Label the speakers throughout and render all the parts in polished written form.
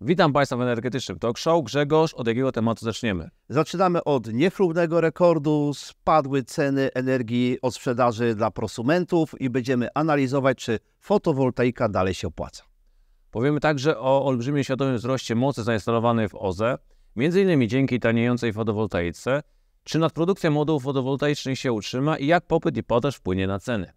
Speaker 1: Witam Państwa w Energetycznym Talk Show. Grzegorz, od jakiego tematu zaczniemy?
Speaker 2: Zaczynamy od niechlubnego rekordu. Spadły ceny energii od sprzedaży dla prosumentów i będziemy analizować, czy fotowoltaika dalej się opłaca.
Speaker 1: Powiemy także o olbrzymim światowym wzroście mocy zainstalowanej w OZE, m.in. dzięki taniejącej fotowoltaice, czy nadprodukcja modułów fotowoltaicznych się utrzyma i jak popyt i podaż wpłynie na ceny.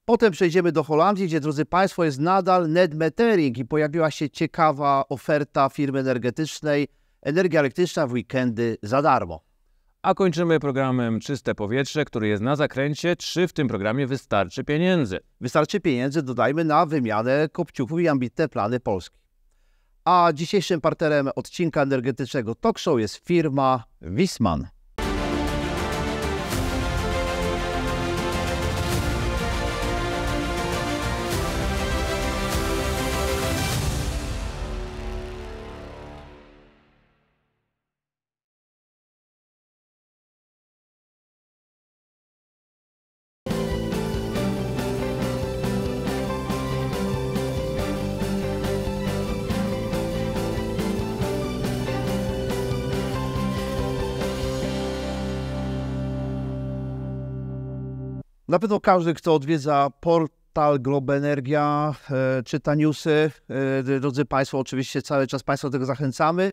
Speaker 2: Potem przejdziemy do Holandii, gdzie, drodzy Państwo, jest nadal net metering i pojawiła się ciekawa oferta firmy energetycznej. Energia elektryczna w weekendy za darmo.
Speaker 1: A kończymy programem Czyste Powietrze, który jest na zakręcie. Czy w tym programie wystarczy pieniędzy?
Speaker 2: Wystarczy pieniędzy, dodajmy, na wymianę kopciuchów i ambitne plany Polski. A dzisiejszym partnerem odcinka energetycznego Talk Show jest firma Wisman. Na pewno każdy, kto odwiedza portal Globenergia, czyta newsy, drodzy Państwo, oczywiście cały czas Państwa do tego zachęcamy.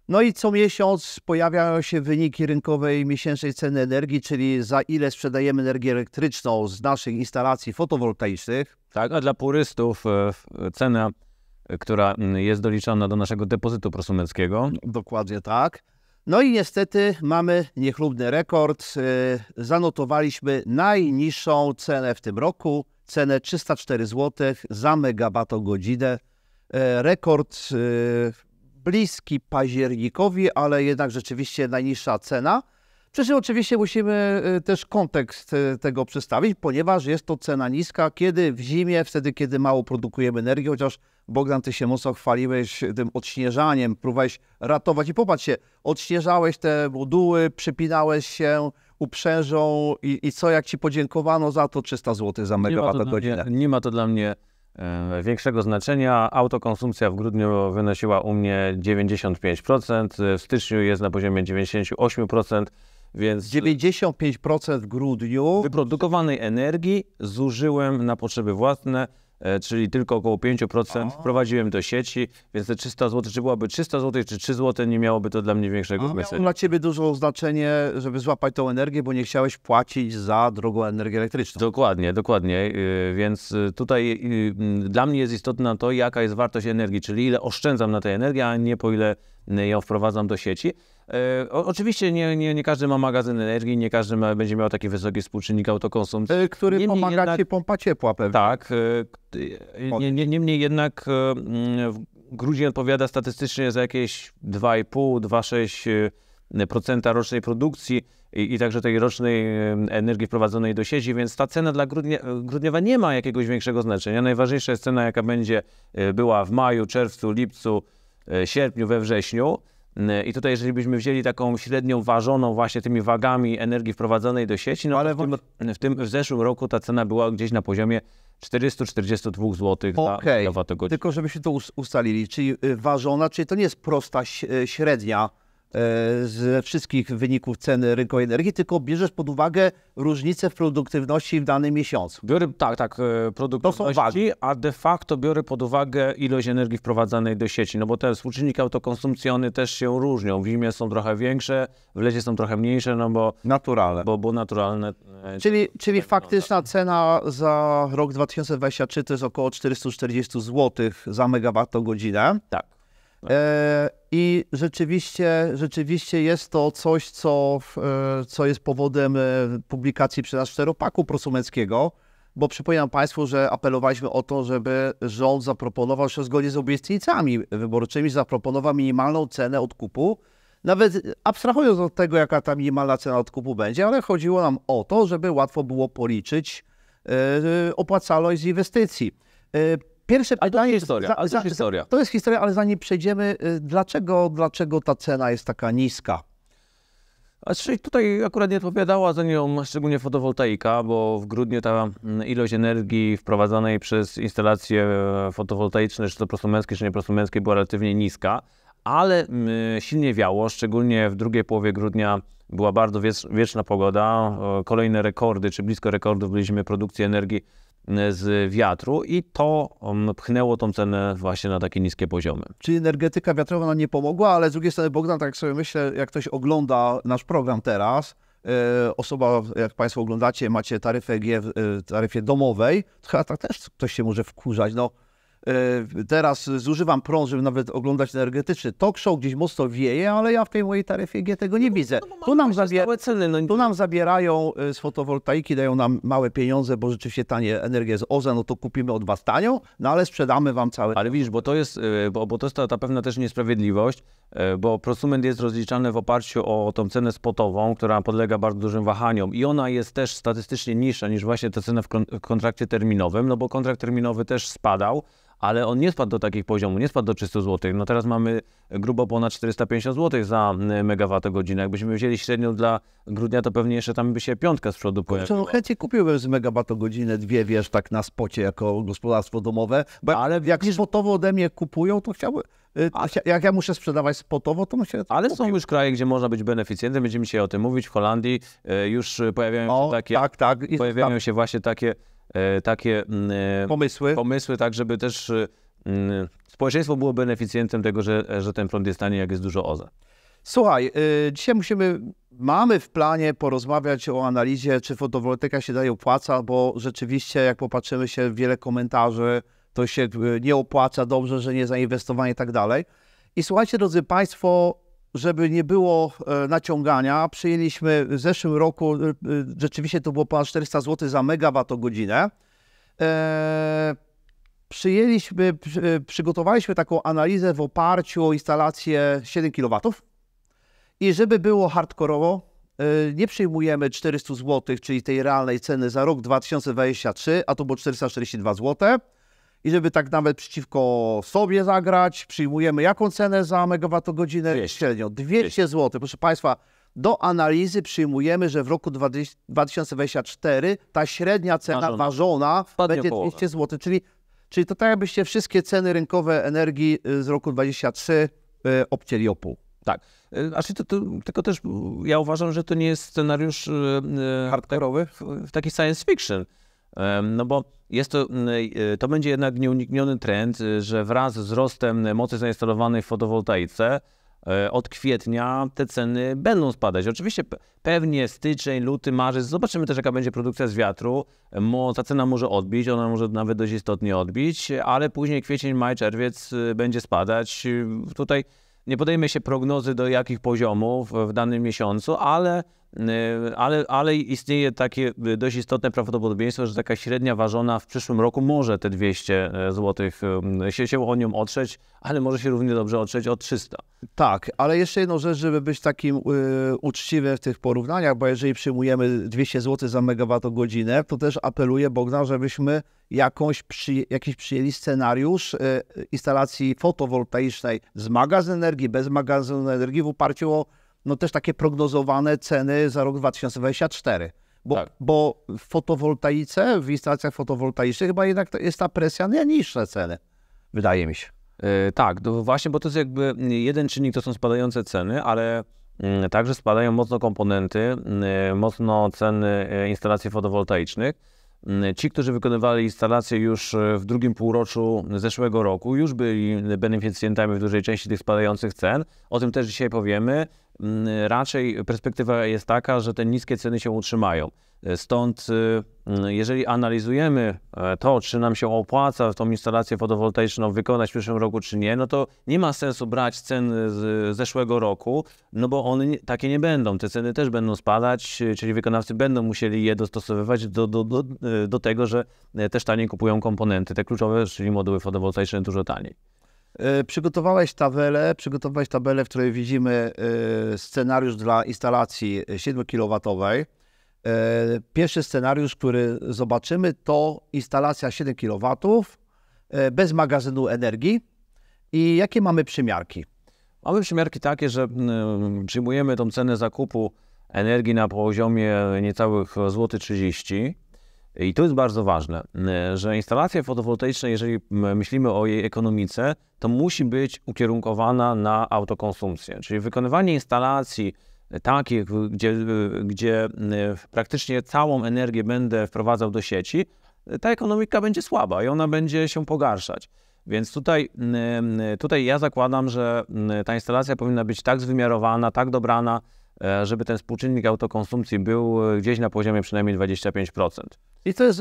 Speaker 2: No i co miesiąc pojawiają się wyniki rynkowej miesięcznej ceny energii, czyli za ile sprzedajemy energię elektryczną z naszych instalacji fotowoltaicznych.
Speaker 1: Tak, a dla purystów cena, która jest doliczana do naszego depozytu prosumenckiego.
Speaker 2: Dokładnie tak. No i niestety mamy niechlubny rekord. Zanotowaliśmy najniższą cenę w tym roku, cenę 304 zł za megawattogodzinę. Rekord bliski październikowi, ale jednak rzeczywiście najniższa cena. Przy czym oczywiście musimy też kontekst tego przedstawić, ponieważ jest to cena niska, kiedy w zimie, wtedy kiedy mało produkujemy energii, chociaż Bogdan, ty się mocno chwaliłeś tym odśnieżaniem, próbowałeś ratować i popatrzcie, odśnieżałeś te moduły, przypinałeś się uprzężą i co, jak ci podziękowano za to? 300 zł za megawattogodzinę.
Speaker 1: Nie ma to dla mnie większego znaczenia. Autokonsumpcja w grudniu wynosiła u mnie 95%, w styczniu jest na poziomie 98%, więc
Speaker 2: 95% w grudniu
Speaker 1: wyprodukowanej energii zużyłem na potrzeby własne, czyli tylko około 5% wprowadziłem do sieci, więc te 300 zł, czy byłaby 300 zł, czy 3 zł, nie miałoby to dla mnie większego znaczenia.
Speaker 2: Miało dla Ciebie dużo znaczenie, żeby złapać tą energię, bo nie chciałeś płacić za drogą energię elektryczną.
Speaker 1: Dokładnie, więc tutaj dla mnie jest istotne to, jaka jest wartość energii, czyli ile oszczędzam na tej energii, a nie po ile ją wprowadzam do sieci. Oczywiście nie każdy ma magazyn energii, nie każdy będzie miał taki wysoki współczynnik autokonsumpcji.
Speaker 2: Który pomaga Ci pompa ciepła pewnie.
Speaker 1: Tak, niemniej jednak grudzień odpowiada statystycznie za jakieś 2,5-2,6% rocznej produkcji i także tej rocznej energii wprowadzonej do sieci, więc ta cena dla grudniowa nie ma jakiegoś większego znaczenia. Najważniejsza jest cena, jaka będzie była w maju, czerwcu, lipcu, sierpniu, we wrześniu. I tutaj, jeżeli byśmy wzięli taką średnią ważoną właśnie tymi wagami energii wprowadzonej do sieci, no ale w zeszłym roku ta cena była gdzieś na poziomie 442 zł za megawattogodzinę.
Speaker 2: Tylko żebyśmy to ustalili, czyli ważona, czyli to nie jest prosta średnia ze wszystkich wyników ceny rynkowej energii, tylko bierzesz pod uwagę różnicę w produktywności w danym miesiącu.
Speaker 1: Biorę, tak, produktywności, a de facto biorę pod uwagę ilość energii wprowadzanej do sieci, no bo te współczynniki autokonsumpcji, one też się różnią. W zimie są trochę większe, w lecie są trochę mniejsze, no bo
Speaker 2: naturalne.
Speaker 1: Bo naturalne.
Speaker 2: Czyli faktyczna cena za rok 2023 to jest około 440 zł za megawattogodzinę.
Speaker 1: Tak.
Speaker 2: I rzeczywiście jest to coś, co jest powodem publikacji przez nas czteropaku prosumenckiego, bo przypominam Państwu, że apelowaliśmy o to, żeby rząd zaproponował się zgodnie z obietnicami wyborczymi, zaproponował minimalną cenę odkupu, nawet abstrahując od tego, jaka ta minimalna cena odkupu będzie, ale chodziło nam o to, żeby łatwo było policzyć opłacalność z inwestycji. Pierwsze pytanie, to jest historia, ale zanim przejdziemy, dlaczego ta cena jest taka niska?
Speaker 1: A czyli tutaj akurat nie odpowiadała za nią szczególnie fotowoltaika, bo w grudniu ta ilość energii wprowadzanej przez instalacje fotowoltaiczne, czy to prosumenckie, czy nieprosumenckie, była relatywnie niska, ale silnie wiało, szczególnie w drugiej połowie grudnia była bardzo wieczna pogoda, kolejne rekordy, czy blisko rekordów byliśmy produkcji energii z wiatru i to pchnęło tą cenę właśnie na takie niskie poziomy.
Speaker 2: Czyli energetyka wiatrowa nam nie pomogła, ale z drugiej strony, Bogdan, tak sobie myślę, jak ktoś ogląda nasz program teraz, osoba, jak Państwo oglądacie, macie taryfę EG w taryfie domowej, to chyba tak też ktoś się może wkurzać. No, teraz zużywam prąd, żeby nawet oglądać energetyczny talk show, gdzieś mocno wieje, ale ja w tej mojej taryfie EG tego nie widzę. Tu nam zabierają z fotowoltaiki, dają nam małe pieniądze, bo rzeczywiście tanie energia z OZE, no to kupimy od Was tanią, no ale sprzedamy Wam całe.
Speaker 1: Ale widzisz, bo to jest ta pewna też niesprawiedliwość, bo prosument jest rozliczany w oparciu o tą cenę spotową, która podlega bardzo dużym wahaniom i ona jest też statystycznie niższa niż właśnie ta cena w kontrakcie terminowym, no bo kontrakt terminowy też spadał, ale on nie spadł do takich poziomów, nie spadł do 300 zł. No teraz mamy grubo ponad 450 zł za megawattogodzinę. Jakbyśmy wzięli średnią dla grudnia, to pewnie jeszcze tam by się piątka z przodu pojawiła.
Speaker 2: No chętnie kupiłbym z megawattogodzinę dwie, wiesz, tak na spocie jako gospodarstwo domowe, bo ale jak spotowo ode mnie kupują, to chciałbym, jak ja muszę sprzedawać spotowo, to muszę...
Speaker 1: Ale są już kraje, gdzie można być beneficjentem, będziemy dzisiaj o tym mówić. W Holandii już pojawiają się takie... Pojawiają się właśnie takie pomysły, tak żeby też społeczeństwo było beneficjentem tego, że ten prąd jest tani, jak jest dużo OZE.
Speaker 2: Słuchaj, dzisiaj mamy w planie porozmawiać o analizie, czy fotowoltaika się dalej opłaca, bo rzeczywiście jak popatrzymy się w wiele komentarzy, to się nie opłaca, dobrze, że nie zainwestowanie i tak dalej. I słuchajcie, drodzy Państwo, żeby nie było naciągania, przyjęliśmy w zeszłym roku, rzeczywiście to było ponad 400 zł za megawattogodzinę. Przygotowaliśmy taką analizę w oparciu o instalację 7 kW i żeby było hardkorowo, nie przyjmujemy 400 zł, czyli tej realnej ceny za rok 2023, a to było 442 zł. I żeby tak nawet przeciwko sobie zagrać, przyjmujemy jaką cenę za megawattogodzinę? Średnio 200 zł. Proszę Państwa, do analizy przyjmujemy, że w roku 2024 ta średnia cena ważona będzie 200 zł. Czyli to tak jakbyście wszystkie ceny rynkowe energii z roku 2023 obcięli o pół.
Speaker 1: Tak. Tylko też ja uważam, że to nie jest scenariusz hardkorowy, taki science fiction. No bo to będzie jednak nieunikniony trend, że wraz z wzrostem mocy zainstalowanej w fotowoltaice od kwietnia te ceny będą spadać. Oczywiście pewnie styczeń, luty, marzec, zobaczymy też jaka będzie produkcja z wiatru. Ta cena może odbić, ona może nawet dość istotnie odbić, ale później kwiecień, maj, czerwiec będzie spadać. Tutaj nie podejmie się prognozy do jakich poziomów w danym miesiącu, ale istnieje takie dość istotne prawdopodobieństwo, że taka średnia ważona w przyszłym roku może te 200 zł się o nią otrzeć, ale może się równie dobrze otrzeć o 300.
Speaker 2: Tak, ale jeszcze jedną rzecz, żeby być takim uczciwym w tych porównaniach, bo jeżeli przyjmujemy 200 zł za megawattogodzinę, to też apeluję, Bogdan, żebyśmy jakiś przyjęli scenariusz instalacji fotowoltaicznej z magazynu energii, bez magazynu energii w oparciu o też takie prognozowane ceny za rok 2024. Bo w fotowoltaice, w instalacjach fotowoltaicznych chyba jednak jest ta presja na niższe ceny, wydaje mi się.
Speaker 1: Tak, właśnie, bo to jest jakby jeden czynnik, to są spadające ceny, ale także spadają mocno komponenty, mocno ceny instalacji fotowoltaicznych. Ci, którzy wykonywali instalacje już w drugim półroczu zeszłego roku, już byli beneficjentami w dużej części tych spadających cen. O tym też dzisiaj powiemy. Raczej perspektywa jest taka, że te niskie ceny się utrzymają. Stąd jeżeli analizujemy to, czy nam się opłaca tą instalację fotowoltaiczną wykonać w przyszłym roku, czy nie, no to nie ma sensu brać cen z zeszłego roku, no bo one takie nie będą. Te ceny też będą spadać, czyli wykonawcy będą musieli je dostosowywać do tego, że też taniej kupują komponenty, te kluczowe, czyli moduły fotowoltaiczne dużo taniej.
Speaker 2: Przygotowałeś tabelę, w której widzimy scenariusz dla instalacji 7 kW. Pierwszy scenariusz, który zobaczymy, to instalacja 7 kW bez magazynu energii. I jakie mamy przymiarki?
Speaker 1: Mamy przymiarki takie, że przyjmujemy tą cenę zakupu energii na poziomie niecałych złoty 30. I to jest bardzo ważne, że instalacja fotowoltaiczna, jeżeli myślimy o jej ekonomice, to musi być ukierunkowana na autokonsumpcję. Czyli wykonywanie instalacji takich, gdzie praktycznie całą energię będę wprowadzał do sieci, ta ekonomika będzie słaba i ona będzie się pogarszać. Więc tutaj ja zakładam, że ta instalacja powinna być tak zwymiarowana, tak dobrana, żeby ten współczynnik autokonsumpcji był gdzieś na poziomie przynajmniej 25%.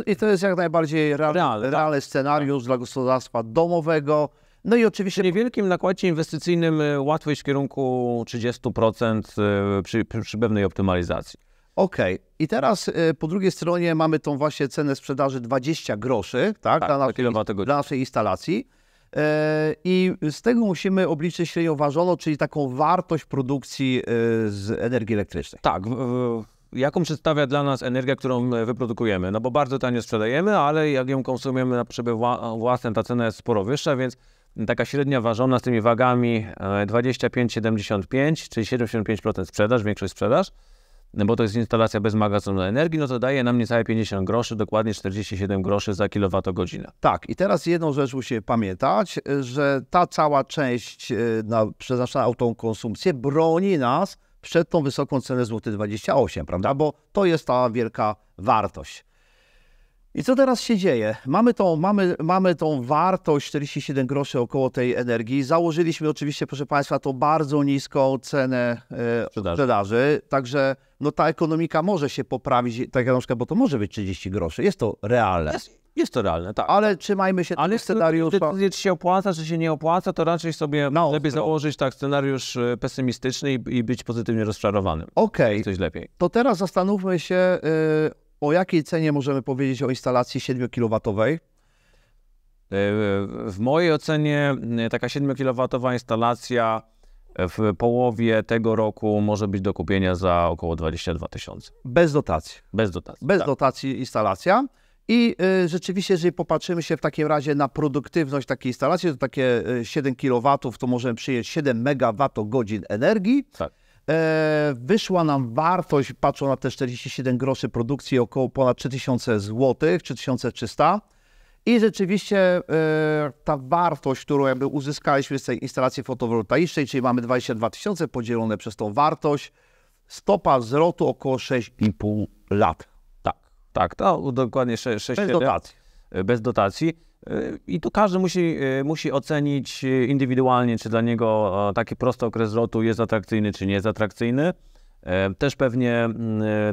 Speaker 2: I to jest jak najbardziej realny scenariusz dla gospodarstwa domowego. No i oczywiście...
Speaker 1: Przy niewielkim nakładzie inwestycyjnym łatwo iść w kierunku 30% przy pewnej optymalizacji.
Speaker 2: Okej. I teraz po drugiej stronie mamy tą właśnie cenę sprzedaży 20 groszy, tak, dla naszej instalacji. I z tego musimy obliczyć średnią ważoną, czyli taką wartość produkcji z energii elektrycznej.
Speaker 1: Tak. Jaką przedstawia dla nas energia, którą wyprodukujemy? No bo bardzo tanio sprzedajemy, ale jak ją konsumujemy na potrzeby własne, ta cena jest sporo wyższa, więc taka średnia ważona z tymi wagami 25,75, czyli 75% sprzedaż, większość sprzedaż, bo to jest instalacja bez magazynu energii, no to daje nam niecałe 50 groszy, dokładnie 47 groszy za kilowatogodzinę.
Speaker 2: Tak, i teraz jedną rzecz musimy pamiętać, że ta cała część przeznaczona na autokonsumpcję broni nas przed tą wysoką cenę złoty 28, prawda? Bo to jest ta wielka wartość. I co teraz się dzieje? Mamy tą wartość 47 groszy około tej energii. Założyliśmy oczywiście, proszę Państwa, tą bardzo niską cenę sprzedaży. Także no, ta ekonomika może się poprawić, tak jak na przykład, bo to może być 30 groszy. Jest to realne.
Speaker 1: Jest to realne, tak.
Speaker 2: Ale trzymajmy się tego scenariusza.
Speaker 1: Ale czy się opłaca, czy się nie opłaca, to raczej sobie lepiej założyć tak scenariusz pesymistyczny i być pozytywnie rozczarowanym.
Speaker 2: Okej.
Speaker 1: Coś lepiej.
Speaker 2: To teraz zastanówmy się, o jakiej cenie możemy powiedzieć o instalacji 7 kW?
Speaker 1: W mojej ocenie taka 7 kW instalacja w połowie tego roku może być do kupienia za około 22 000.
Speaker 2: Bez dotacji.
Speaker 1: Bez dotacji.
Speaker 2: Bez dotacji instalacja. I rzeczywiście, jeżeli popatrzymy się w takim razie na produktywność takiej instalacji, to takie 7 kW to możemy przyjąć 7 MWh energii.
Speaker 1: Tak.
Speaker 2: Wyszła nam wartość, patrząc na te 47 groszy produkcji, około ponad 3000 zł, 3300. I rzeczywiście ta wartość, którą jakby uzyskaliśmy z tej instalacji fotowoltaicznej, czyli mamy 22 000 podzielone przez tą wartość, stopa zwrotu około 6,5 lat.
Speaker 1: Tak, to dokładnie 6
Speaker 2: Bez dotacji.
Speaker 1: Bez dotacji. I tu każdy musi ocenić indywidualnie, czy dla niego taki prosty okres zwrotu jest atrakcyjny, czy nie jest atrakcyjny. Też pewnie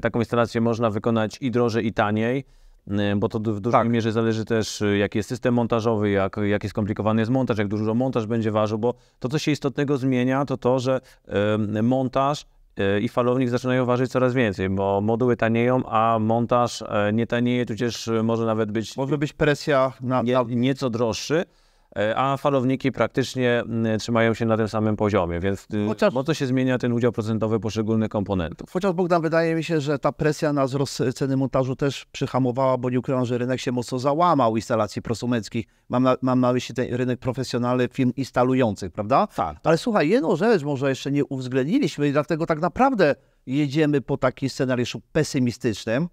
Speaker 1: taką instalację można wykonać i drożej, i taniej, bo to w dużej mierze zależy też, jaki jest system montażowy, jaki skomplikowany jest montaż, jak dużo montaż będzie ważył, bo to, co się istotnego zmienia, to, że montaż i falownik zaczynają ważyć coraz więcej, bo moduły tanieją, a montaż nie tanieje, tudzież może nawet być...
Speaker 2: Może być presja
Speaker 1: nieco droższy, a falowniki praktycznie trzymają się na tym samym poziomie, więc mocno się zmienia ten udział procentowy poszczególnych komponentów.
Speaker 2: Chociaż Bogdan, wydaje mi się, że ta presja na wzrost ceny montażu też przyhamowała, bo nie ukrywam, że rynek się mocno załamał instalacji prosumenckich. Mam na myśli ten rynek profesjonalny firm instalujących, prawda?
Speaker 1: Tak.
Speaker 2: Ale słuchaj, jedną rzecz może jeszcze nie uwzględniliśmy i dlatego tak naprawdę jedziemy po takim scenariuszu pesymistycznym,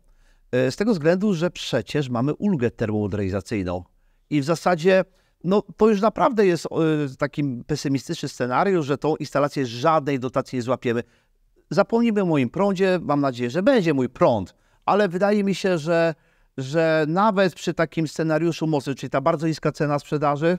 Speaker 2: z tego względu, że przecież mamy ulgę termomodernizacyjną i w zasadzie no to już naprawdę jest taki pesymistyczny scenariusz, że tą instalację żadnej dotacji nie złapiemy. Zapomnijmy o moim prądzie, mam nadzieję, że będzie mój prąd, ale wydaje mi się, że nawet przy takim scenariuszu mocnym, czyli ta bardzo niska cena sprzedaży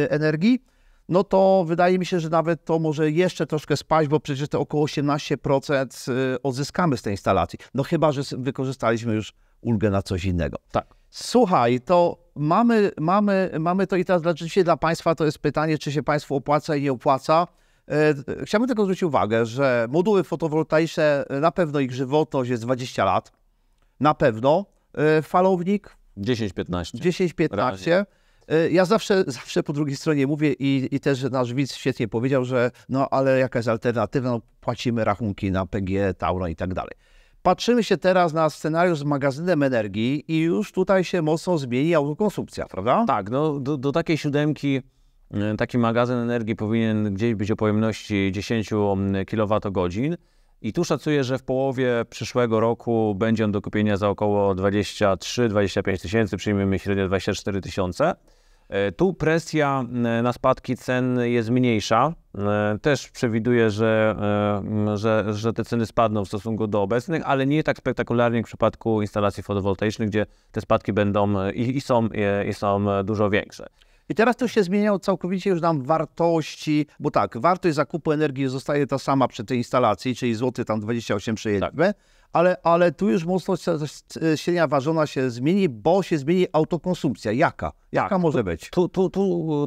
Speaker 2: energii, no to wydaje mi się, że nawet to może jeszcze troszkę spaść, bo przecież to około 18% odzyskamy z tej instalacji. No chyba, że wykorzystaliśmy już ulgę na coś innego.
Speaker 1: Tak.
Speaker 2: Słuchaj, to mamy to i teraz rzeczywiście dla Państwa to jest pytanie, czy się Państwu opłaca i nie opłaca. Chciałbym tylko zwrócić uwagę, że moduły fotowoltaiczne, na pewno ich żywotność jest 20 lat. Na pewno. Falownik
Speaker 1: 10-15.
Speaker 2: 10-15. Ja zawsze po drugiej stronie mówię i też nasz widz świetnie powiedział, że no ale jaka jest alternatywa, no, płacimy rachunki na PGE, Tauron i tak dalej. Patrzymy się teraz na scenariusz z magazynem energii i już tutaj się mocno zmieni autokonsumpcja, prawda?
Speaker 1: Tak, no do takiej siódemki taki magazyn energii powinien gdzieś być o pojemności 10 kWh i tu szacuję, że w połowie przyszłego roku będzie on do kupienia za około 23-25 tysięcy, przyjmijmy średnio 24 tysiące. Tu presja na spadki cen jest mniejsza. Też przewiduję, że te ceny spadną w stosunku do obecnych, ale nie tak spektakularnie jak w przypadku instalacji fotowoltaicznych, gdzie te spadki będą i są dużo większe.
Speaker 2: I teraz to się zmieniają całkowicie już nam wartości, bo tak, wartość zakupu energii zostaje ta sama przy tej instalacji, czyli złoty tam 28 przejedźmy, ale tu już mocno średnia ważona się zmieni, bo się zmieni autokonsumpcja. Jaka może być?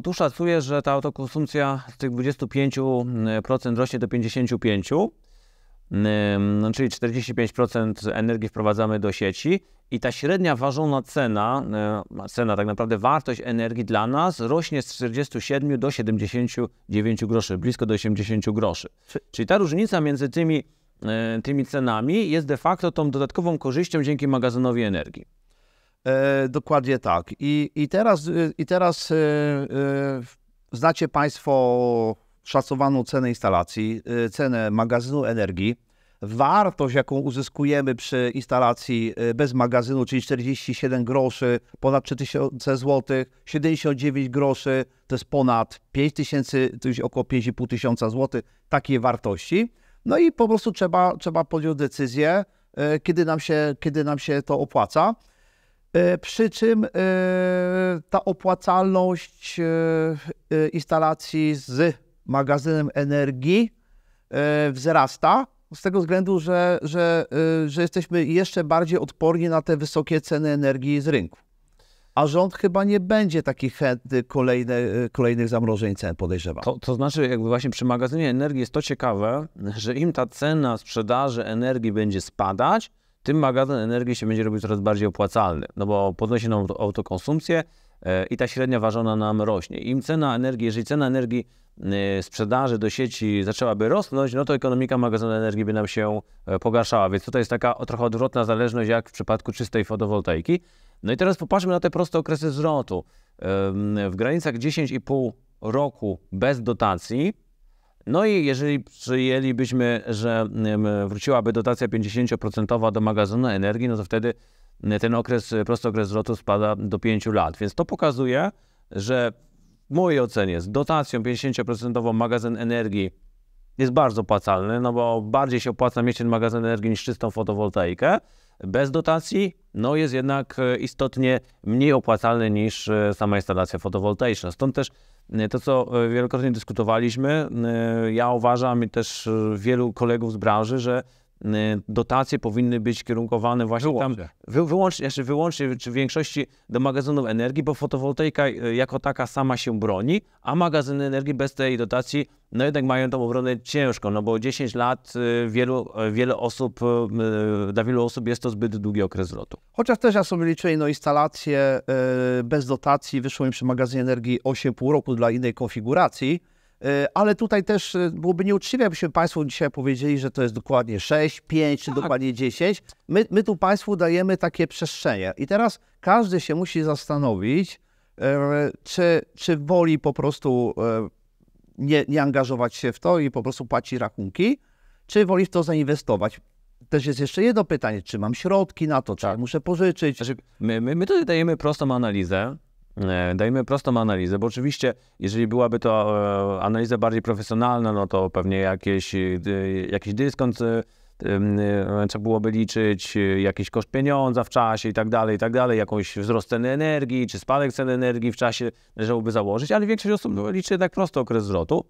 Speaker 1: Tu szacuję, że ta autokonsumpcja z tych 25% rośnie do 55%, czyli 45% energii wprowadzamy do sieci i ta średnia ważona cena, tak naprawdę wartość energii dla nas rośnie z 47 do 79 groszy, blisko do 80 groszy. Czyli ta różnica między tymi cenami jest de facto tą dodatkową korzyścią dzięki magazynowi energii.
Speaker 2: Dokładnie tak. I teraz znacie Państwo szacowaną cenę instalacji, cenę magazynu energii. Wartość, jaką uzyskujemy przy instalacji bez magazynu, czyli 47 groszy, ponad 3000 zł, 79 groszy, to jest ponad 5000, to jest około 5,5 tysiąca złotych, takiej wartości. No i po prostu trzeba podjąć decyzję, kiedy nam się to opłaca. Przy czym ta opłacalność instalacji z magazynem energii wzrasta z tego względu, że jesteśmy jeszcze bardziej odporni na te wysokie ceny energii z rynku. A rząd chyba nie będzie taki chętny kolejnych zamrożeń cen, podejrzewam.
Speaker 1: To znaczy, jakby właśnie przy magazynie energii jest to ciekawe, że im ta cena sprzedaży energii będzie spadać, tym magazyn energii się będzie robić coraz bardziej opłacalny, no bo podnosi nam autokonsumpcję i ta średnia ważona nam rośnie. Im cena energii, jeżeli cena energii sprzedaży do sieci zaczęłaby rosnąć, no to ekonomika magazynu energii by nam się pogarszała, więc tutaj jest taka trochę odwrotna zależność jak w przypadku czystej fotowoltaiki. No i teraz popatrzmy na te proste okresy zwrotu. W granicach 10,5 roku bez dotacji, no i jeżeli przyjęlibyśmy, że wróciłaby dotacja 50% do magazynu energii, no to wtedy ten prosty okres zwrotu spada do 5 lat. Więc to pokazuje, że w mojej ocenie z dotacją 50% magazyn energii jest bardzo opłacalny, no bo bardziej się opłaca mieć ten magazyn energii niż czystą fotowoltaikę. Bez dotacji no jest jednak istotnie mniej opłacalny niż sama instalacja fotowoltaiczna. Stąd też to, co wielokrotnie dyskutowaliśmy, ja uważam i też wielu kolegów z branży, że dotacje powinny być kierunkowane właśnie wyłącznie czy w większości do magazynów energii, bo fotowoltaika jako taka sama się broni, a magazyny energii bez tej dotacji no jednak mają tą obronę ciężką, no bo 10 lat dla wielu osób jest to zbyt długi okres zwrotu.
Speaker 2: Chociaż też ja sobie liczyłem, no instalacje bez dotacji wyszło mi przy magazynie energii 8,5 roku dla innej konfiguracji, ale tutaj też byłoby nieuczciwe, jakbyśmy Państwu dzisiaj powiedzieli, że to jest dokładnie 6, 5 czy dokładnie 10. My tu Państwu dajemy takie przestrzenie. I teraz każdy się musi zastanowić, czy woli po prostu nie angażować się w to i po prostu płaci rachunki, czy woli w to zainwestować. Też jest jeszcze jedno pytanie, czy mam środki na to, czy muszę pożyczyć.
Speaker 1: Znaczy, my tutaj dajemy prostą analizę. Bo oczywiście, jeżeli byłaby to analiza bardziej profesjonalna, no to pewnie jakiś dyskont trzeba byłoby liczyć, jakiś koszt pieniądza w czasie i tak dalej, jakąś wzrost ceny energii, czy spadek ceny energii w czasie należałoby założyć, ale większość osób liczy jednak prosty okres zwrotu.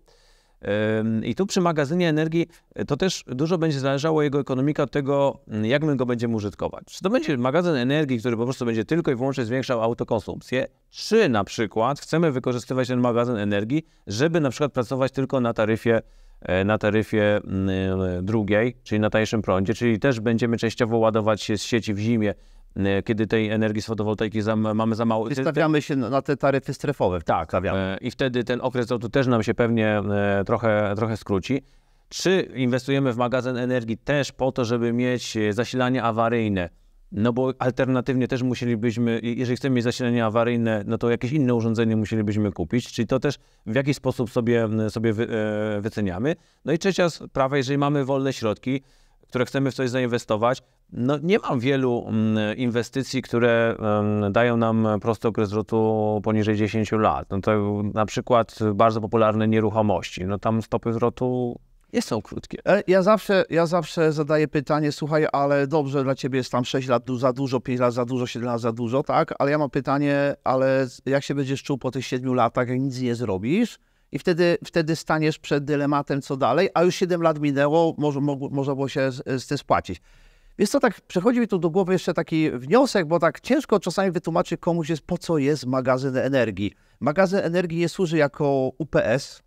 Speaker 1: I tu przy magazynie energii to też dużo będzie zależało jego ekonomika od tego, jak my go będziemy użytkować. Czy to będzie magazyn energii, który po prostu będzie tylko i wyłącznie zwiększał autokonsumpcję, czy na przykład chcemy wykorzystywać ten magazyn energii, żeby na przykład pracować tylko na taryfie drugiej, czyli na tańszym prądzie, czyli też będziemy częściowo ładować się z sieci w zimie, kiedy tej energii z fotowoltaiki mamy za mało.
Speaker 2: Wystawiamy się na te taryfy strefowe.
Speaker 1: Tak, i wtedy ten okres zwrotu też nam się pewnie trochę skróci. Czy inwestujemy w magazyn energii też po to, żeby mieć zasilanie awaryjne no bo alternatywnie też musielibyśmy, jeżeli chcemy mieć zasilanie awaryjne, no to jakieś inne urządzenie musielibyśmy kupić, czyli to też w jakiś sposób sobie wyceniamy. No i trzecia sprawa, jeżeli mamy wolne środki, które chcemy w coś zainwestować, no nie mam wielu inwestycji, które dają nam prosty okres zwrotu poniżej 10 lat. No to na przykład bardzo popularne nieruchomości, no tam stopy zwrotu nie są krótkie.
Speaker 2: Ja zawsze zadaję pytanie, słuchaj, ale dobrze, dla ciebie jest tam 6 lat za dużo, 5 lat za dużo, 7 lat za dużo, tak? Ale ja mam pytanie, ale jak się będziesz czuł po tych 7 latach, jak nic nie zrobisz? I wtedy staniesz przed dylematem, co dalej, a już 7 lat minęło, można było się z tym spłacić. Wiesz co, tak przychodzi mi tu do głowy jeszcze taki wniosek, bo tak ciężko czasami wytłumaczyć komuś, po co jest magazyn energii. Magazyn energii nie służy jako UPS,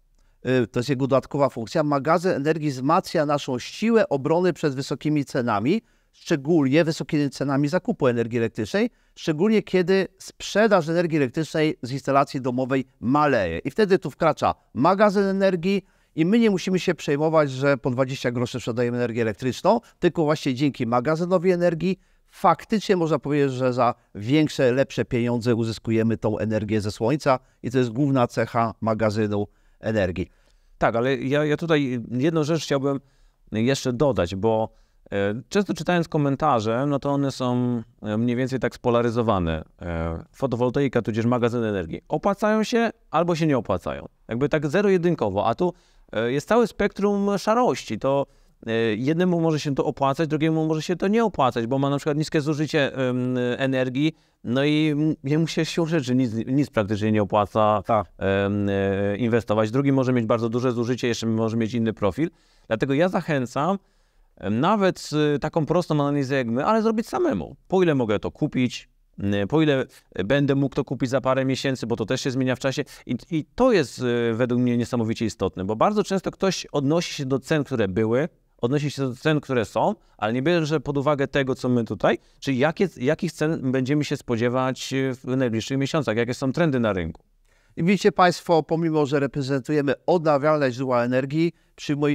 Speaker 2: to jest jego dodatkowa funkcja. Magazyn energii wzmacnia naszą siłę obrony przed wysokimi cenami, szczególnie wysokimi cenami zakupu energii elektrycznej, szczególnie kiedy sprzedaż energii elektrycznej z instalacji domowej maleje. I wtedy tu wkracza magazyn energii i my nie musimy się przejmować, że po 20 groszy sprzedajemy energię elektryczną, tylko właśnie dzięki magazynowi energii faktycznie można powiedzieć, że za większe, lepsze pieniądze uzyskujemy tą energię ze słońca i to jest główna cecha magazynu energii.
Speaker 1: Tak, ale ja tutaj jedną rzecz chciałbym jeszcze dodać, bo często czytając komentarze, no to one są mniej więcej tak spolaryzowane. Fotowoltaika, tudzież magazyn energii. Opłacają się albo się nie opłacają. Jakby tak zero-jedynkowo, a tu jest całe spektrum szarości. To jednemu może się to opłacać, drugiemu może się to nie opłacać, bo ma na przykład niskie zużycie energii, no i jemu się siłą rzeczy nic praktycznie nie opłaca inwestować. Drugi może mieć bardzo duże zużycie, jeszcze może mieć inny profil. Dlatego ja zachęcam nawet taką prostą analizę jak my, ale zrobić samemu. Po ile mogę to kupić, po ile będę mógł to kupić za parę miesięcy, bo to też się zmienia w czasie. I to jest według mnie niesamowicie istotne, bo bardzo często ktoś odnosi się do cen, które były, odnosi się do cen, które są, ale nie bierze pod uwagę tego, co my tutaj, czyli jakich cen będziemy się spodziewać w najbliższych miesiącach, jakie są trendy na rynku.
Speaker 2: I widzicie Państwo, pomimo że reprezentujemy odnawialne źródła energii,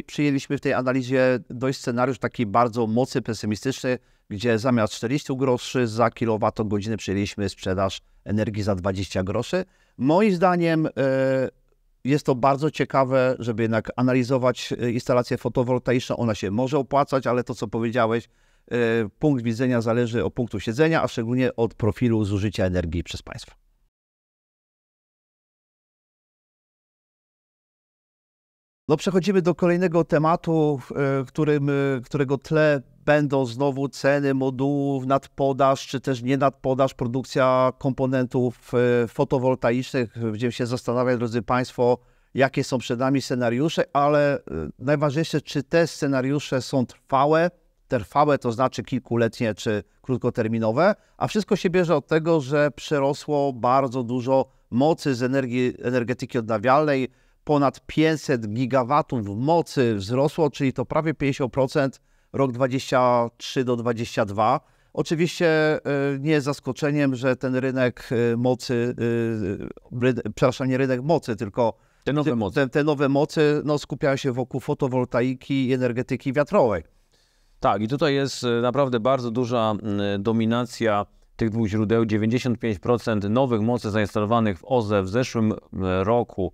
Speaker 2: przyjęliśmy w tej analizie dość scenariusz taki bardzo mocny, pesymistyczny, gdzie zamiast 40 groszy za kilowatogodzinę przyjęliśmy sprzedaż energii za 20 groszy. Moim zdaniem jest to bardzo ciekawe, żeby jednak analizować instalację fotowoltaiczną. Ona się może opłacać, ale to, co powiedziałeś, punkt widzenia zależy od punktu siedzenia, a szczególnie od profilu zużycia energii przez Państwa. No przechodzimy do kolejnego tematu, którego tle będą znowu ceny modułów, nadpodaż, czy też nie nadpodaż, produkcja komponentów fotowoltaicznych. Będziemy się zastanawiać, drodzy Państwo, jakie są przed nami scenariusze, ale najważniejsze, czy te scenariusze są trwałe. Trwałe to znaczy kilkuletnie czy krótkoterminowe, a wszystko się bierze od tego, że przerosło bardzo dużo mocy z energetyki odnawialnej. Ponad 500 gigawatów mocy wzrosło, czyli to prawie 50%, rok 23 do 22. Oczywiście nie jest zaskoczeniem, że ten rynek mocy, przepraszam, nie rynek mocy, tylko te nowe mocy skupiają się wokół fotowoltaiki i energetyki wiatrowej.
Speaker 1: Tak, i tutaj jest naprawdę bardzo duża dominacja tych dwóch źródeł. 95% nowych mocy zainstalowanych w OZE w zeszłym roku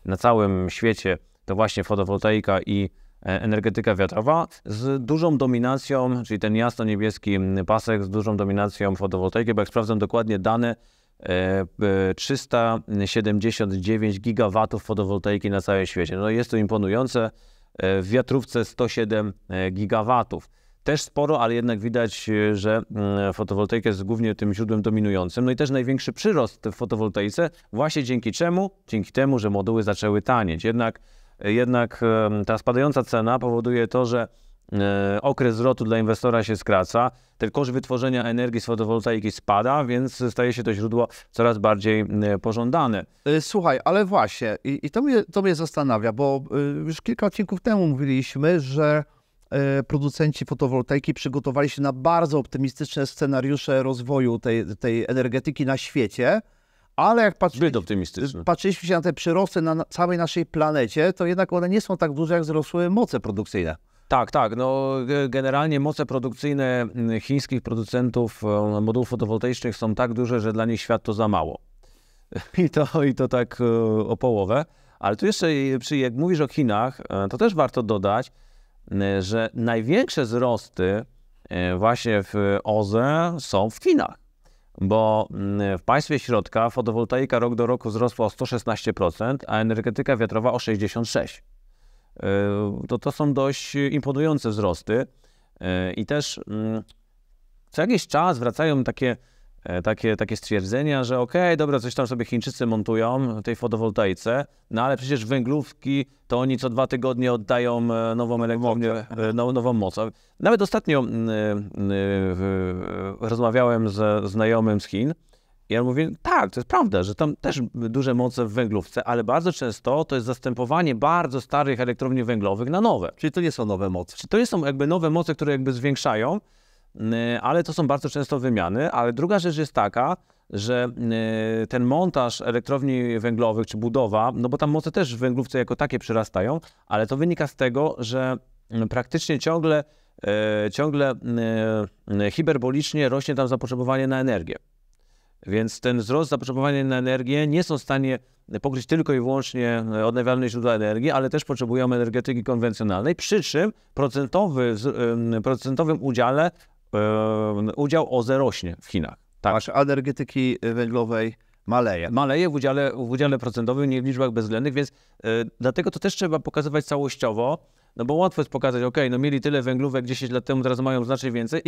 Speaker 1: na całym świecie to właśnie fotowoltaika i energetyka wiatrowa z dużą dominacją, czyli ten jasno-niebieski pasek z dużą dominacją fotowoltaiki, bo jak sprawdzam dokładnie dane, 379 gigawatów fotowoltaiki na całym świecie. No jest to imponujące. W wiatrówce 107 gigawatów. Też sporo, ale jednak widać, że fotowoltaika jest głównie tym źródłem dominującym. No i też największy przyrost w fotowoltaice właśnie dzięki czemu? Dzięki temu, że moduły zaczęły tanieć. Jednak ta spadająca cena powoduje to, że okres zwrotu dla inwestora się skraca, ten koszt wytworzenia energii z fotowoltaiki spada, więc staje się to źródło coraz bardziej pożądane.
Speaker 2: Słuchaj, ale właśnie, i to mnie zastanawia, bo już kilka odcinków temu mówiliśmy, że producenci fotowoltaiki przygotowali się na bardzo optymistyczne scenariusze rozwoju tej energetyki na świecie, ale jak patrzyliśmy się na te przyrosty na całej naszej planecie, to jednak one nie są tak duże, jak wzrosły moce produkcyjne.
Speaker 1: Tak, tak. No, generalnie moce produkcyjne chińskich producentów modułów fotowoltaicznych są tak duże, że dla nich świat to za mało. I to tak o połowę. Ale tu jeszcze, jak mówisz o Chinach, to też warto dodać, że największe wzrosty właśnie w OZE są w Chinach. Bo w państwie środka fotowoltaika rok do roku wzrosła o 116%, a energetyka wiatrowa o 66%. To są dość imponujące wzrosty i też co jakiś czas wracają takie stwierdzenia, że okej, dobra, coś tam sobie Chińczycy montują w tej fotowoltaice, no ale przecież węglówki to oni co 2 tygodnie oddają nową elektrownię, nową moc. Nawet ostatnio rozmawiałem ze znajomym z Chin i ja mówię, tak, to jest prawda, że tam też duże moce w węglówce, ale bardzo często to jest zastępowanie bardzo starych elektrowni węglowych na nowe.
Speaker 2: Czyli to nie są nowe moce.
Speaker 1: Czyli to nie są jakby nowe moce, które jakby zwiększają, ale to są bardzo często wymiany. Ale druga rzecz jest taka, że ten montaż elektrowni węglowych czy budowa, no bo tam moce też w węglówce jako takie przyrastają, ale to wynika z tego, że praktycznie ciągle hiperbolicznie rośnie tam zapotrzebowanie na energię. Więc ten wzrost zapotrzebowania na energię nie są w stanie pokryć tylko i wyłącznie odnawialne źródła energii, ale też potrzebują energetyki konwencjonalnej, przy czym procentowym udział OZE rośnie w Chinach.
Speaker 2: Tak. Aż energetyki węglowej maleje.
Speaker 1: Maleje w udziale procentowym, nie w liczbach bezwzględnych, więc dlatego to też trzeba pokazywać całościowo, no bo łatwo jest pokazać, no mieli tyle węglówek 10 lat temu, teraz mają znacznie więcej,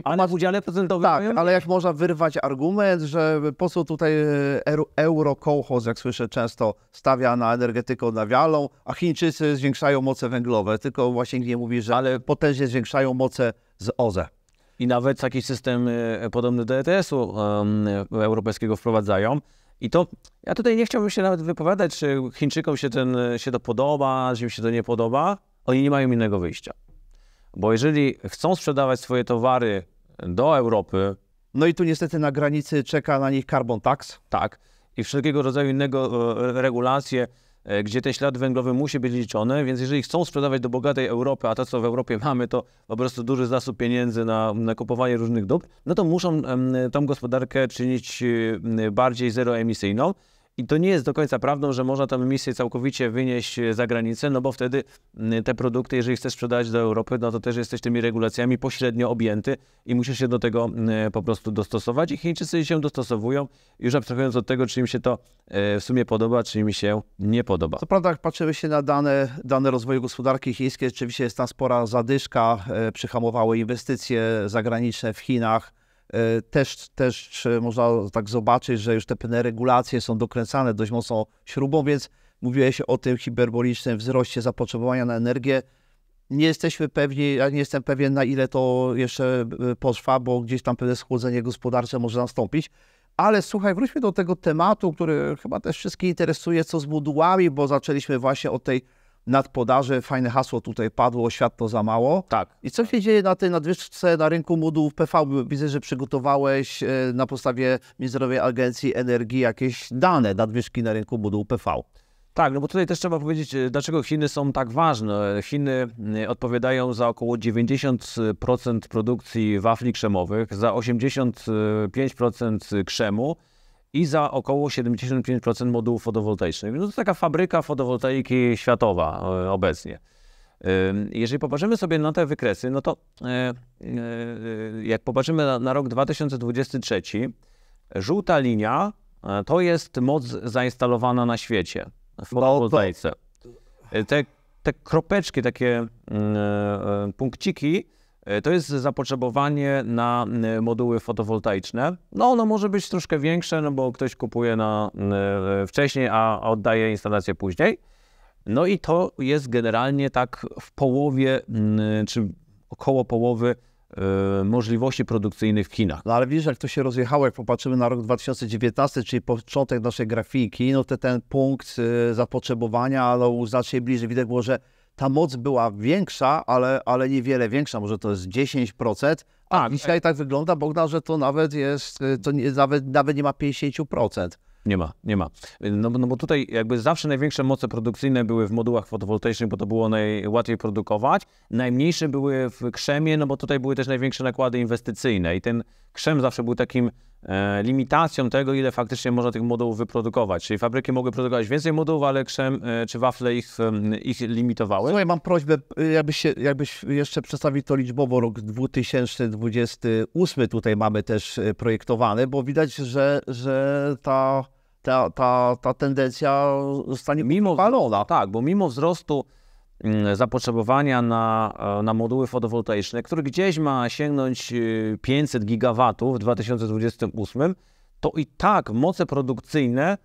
Speaker 1: ale w udziale procentowym
Speaker 2: tak,
Speaker 1: mają...
Speaker 2: ale jak można wyrwać argument, że po co tutaj eurokołchoz, jak słyszę często, stawia na energetykę odnawialną, a Chińczycy zwiększają moce węglowe, tylko właśnie nie mówi, że potężnie zwiększają moce z OZE.
Speaker 1: I nawet taki system podobny do ETS-u europejskiego wprowadzają. I to, ja tutaj nie chciałbym się nawet wypowiadać, czy Chińczykom się to podoba, czy im się to nie podoba. Oni nie mają innego wyjścia. Bo jeżeli chcą sprzedawać swoje towary do Europy...
Speaker 2: No i tu niestety na granicy czeka na nich carbon tax.
Speaker 1: Tak. I wszelkiego rodzaju innego regulacje, gdzie ten ślad węglowy musi być liczony, więc jeżeli chcą sprzedawać do bogatej Europy, a to co w Europie mamy, to po prostu duży zasób pieniędzy na kupowanie różnych dóbr, no to muszą tą gospodarkę czynić bardziej zeroemisyjną. I to nie jest do końca prawdą, że można tę emisję całkowicie wynieść za granicę, no bo wtedy te produkty, jeżeli chcesz sprzedać do Europy, no to też jesteś tymi regulacjami pośrednio objęty i musisz się do tego po prostu dostosować. I Chińczycy się dostosowują, już abstrahując od tego, czy im się to w sumie podoba, czy im się nie podoba.
Speaker 2: Co prawda, jak patrzymy się na dane rozwoju gospodarki chińskiej, rzeczywiście jest tam spora zadyszka, przyhamowały inwestycje zagraniczne w Chinach. Też można tak zobaczyć, że już te pewne regulacje są dokręcane dość mocno śrubą, więc mówiłeś o tym hiperbolicznym wzroście zapotrzebowania na energię. Nie jesteśmy pewni, ja nie jestem pewien, na ile to jeszcze potrwa, bo gdzieś tam pewne schłodzenie gospodarcze może nastąpić. Ale słuchaj, wróćmy do tego tematu, który chyba też wszystkich interesuje, co z modułami, bo zaczęliśmy właśnie od tej nadpodaży. Fajne hasło tutaj padło, świat to za mało.
Speaker 1: Tak.
Speaker 2: I co się dzieje na tej nadwyżce na rynku modułów PV? Widzę, że przygotowałeś na podstawie Międzynarodowej Agencji Energii jakieś dane nadwyżki na rynku modułów PV.
Speaker 1: Tak, no bo tutaj też trzeba powiedzieć, dlaczego Chiny są tak ważne. Chiny odpowiadają za około 90% produkcji wafli krzemowych, za 85% krzemu i za około 75% modułów fotowoltaicznych. No to taka fabryka fotowoltaiki światowa obecnie. Jeżeli popatrzymy sobie na te wykresy, no to jak popatrzymy na rok 2023, żółta linia to jest moc zainstalowana na świecie w fotowoltaice. Te kropeczki, takie punkciki, to jest zapotrzebowanie na moduły fotowoltaiczne. No ono może być troszkę większe, no bo ktoś kupuje wcześniej, a oddaje instalację później. No i to jest generalnie tak w połowie, czy około połowy możliwości produkcyjnych w Chinach.
Speaker 2: No ale widzisz, jak to się rozjechało, jak popatrzymy na rok 2019, czyli początek naszej grafiki, no to ten punkt zapotrzebowania no, znacznie bliżej. Widać było, że ta moc była większa, ale niewiele większa, może to jest 10%, a dzisiaj tak wygląda, Bogdan, że to nawet jest, nawet nie ma 50%.
Speaker 1: Nie ma. No bo tutaj jakby zawsze największe moce produkcyjne były w modułach fotowoltaicznych, bo to było najłatwiej produkować. Najmniejsze były w krzemie, no bo tutaj były też największe nakłady inwestycyjne i ten krzem zawsze był takim limitacją tego, ile faktycznie można tych modułów wyprodukować. Czyli fabryki mogły produkować więcej modułów, ale krzem czy wafle ich limitowały.
Speaker 2: Słuchaj, mam prośbę, jakbyś jeszcze przedstawił to liczbowo, rok 2028 tutaj mamy też projektowany, bo widać, że ta tendencja zostanie utrwalona.
Speaker 1: Tak, bo mimo wzrostu zapotrzebowania na moduły fotowoltaiczne, który gdzieś ma sięgnąć 500 gigawatów w 2028, to i tak moce produkcyjne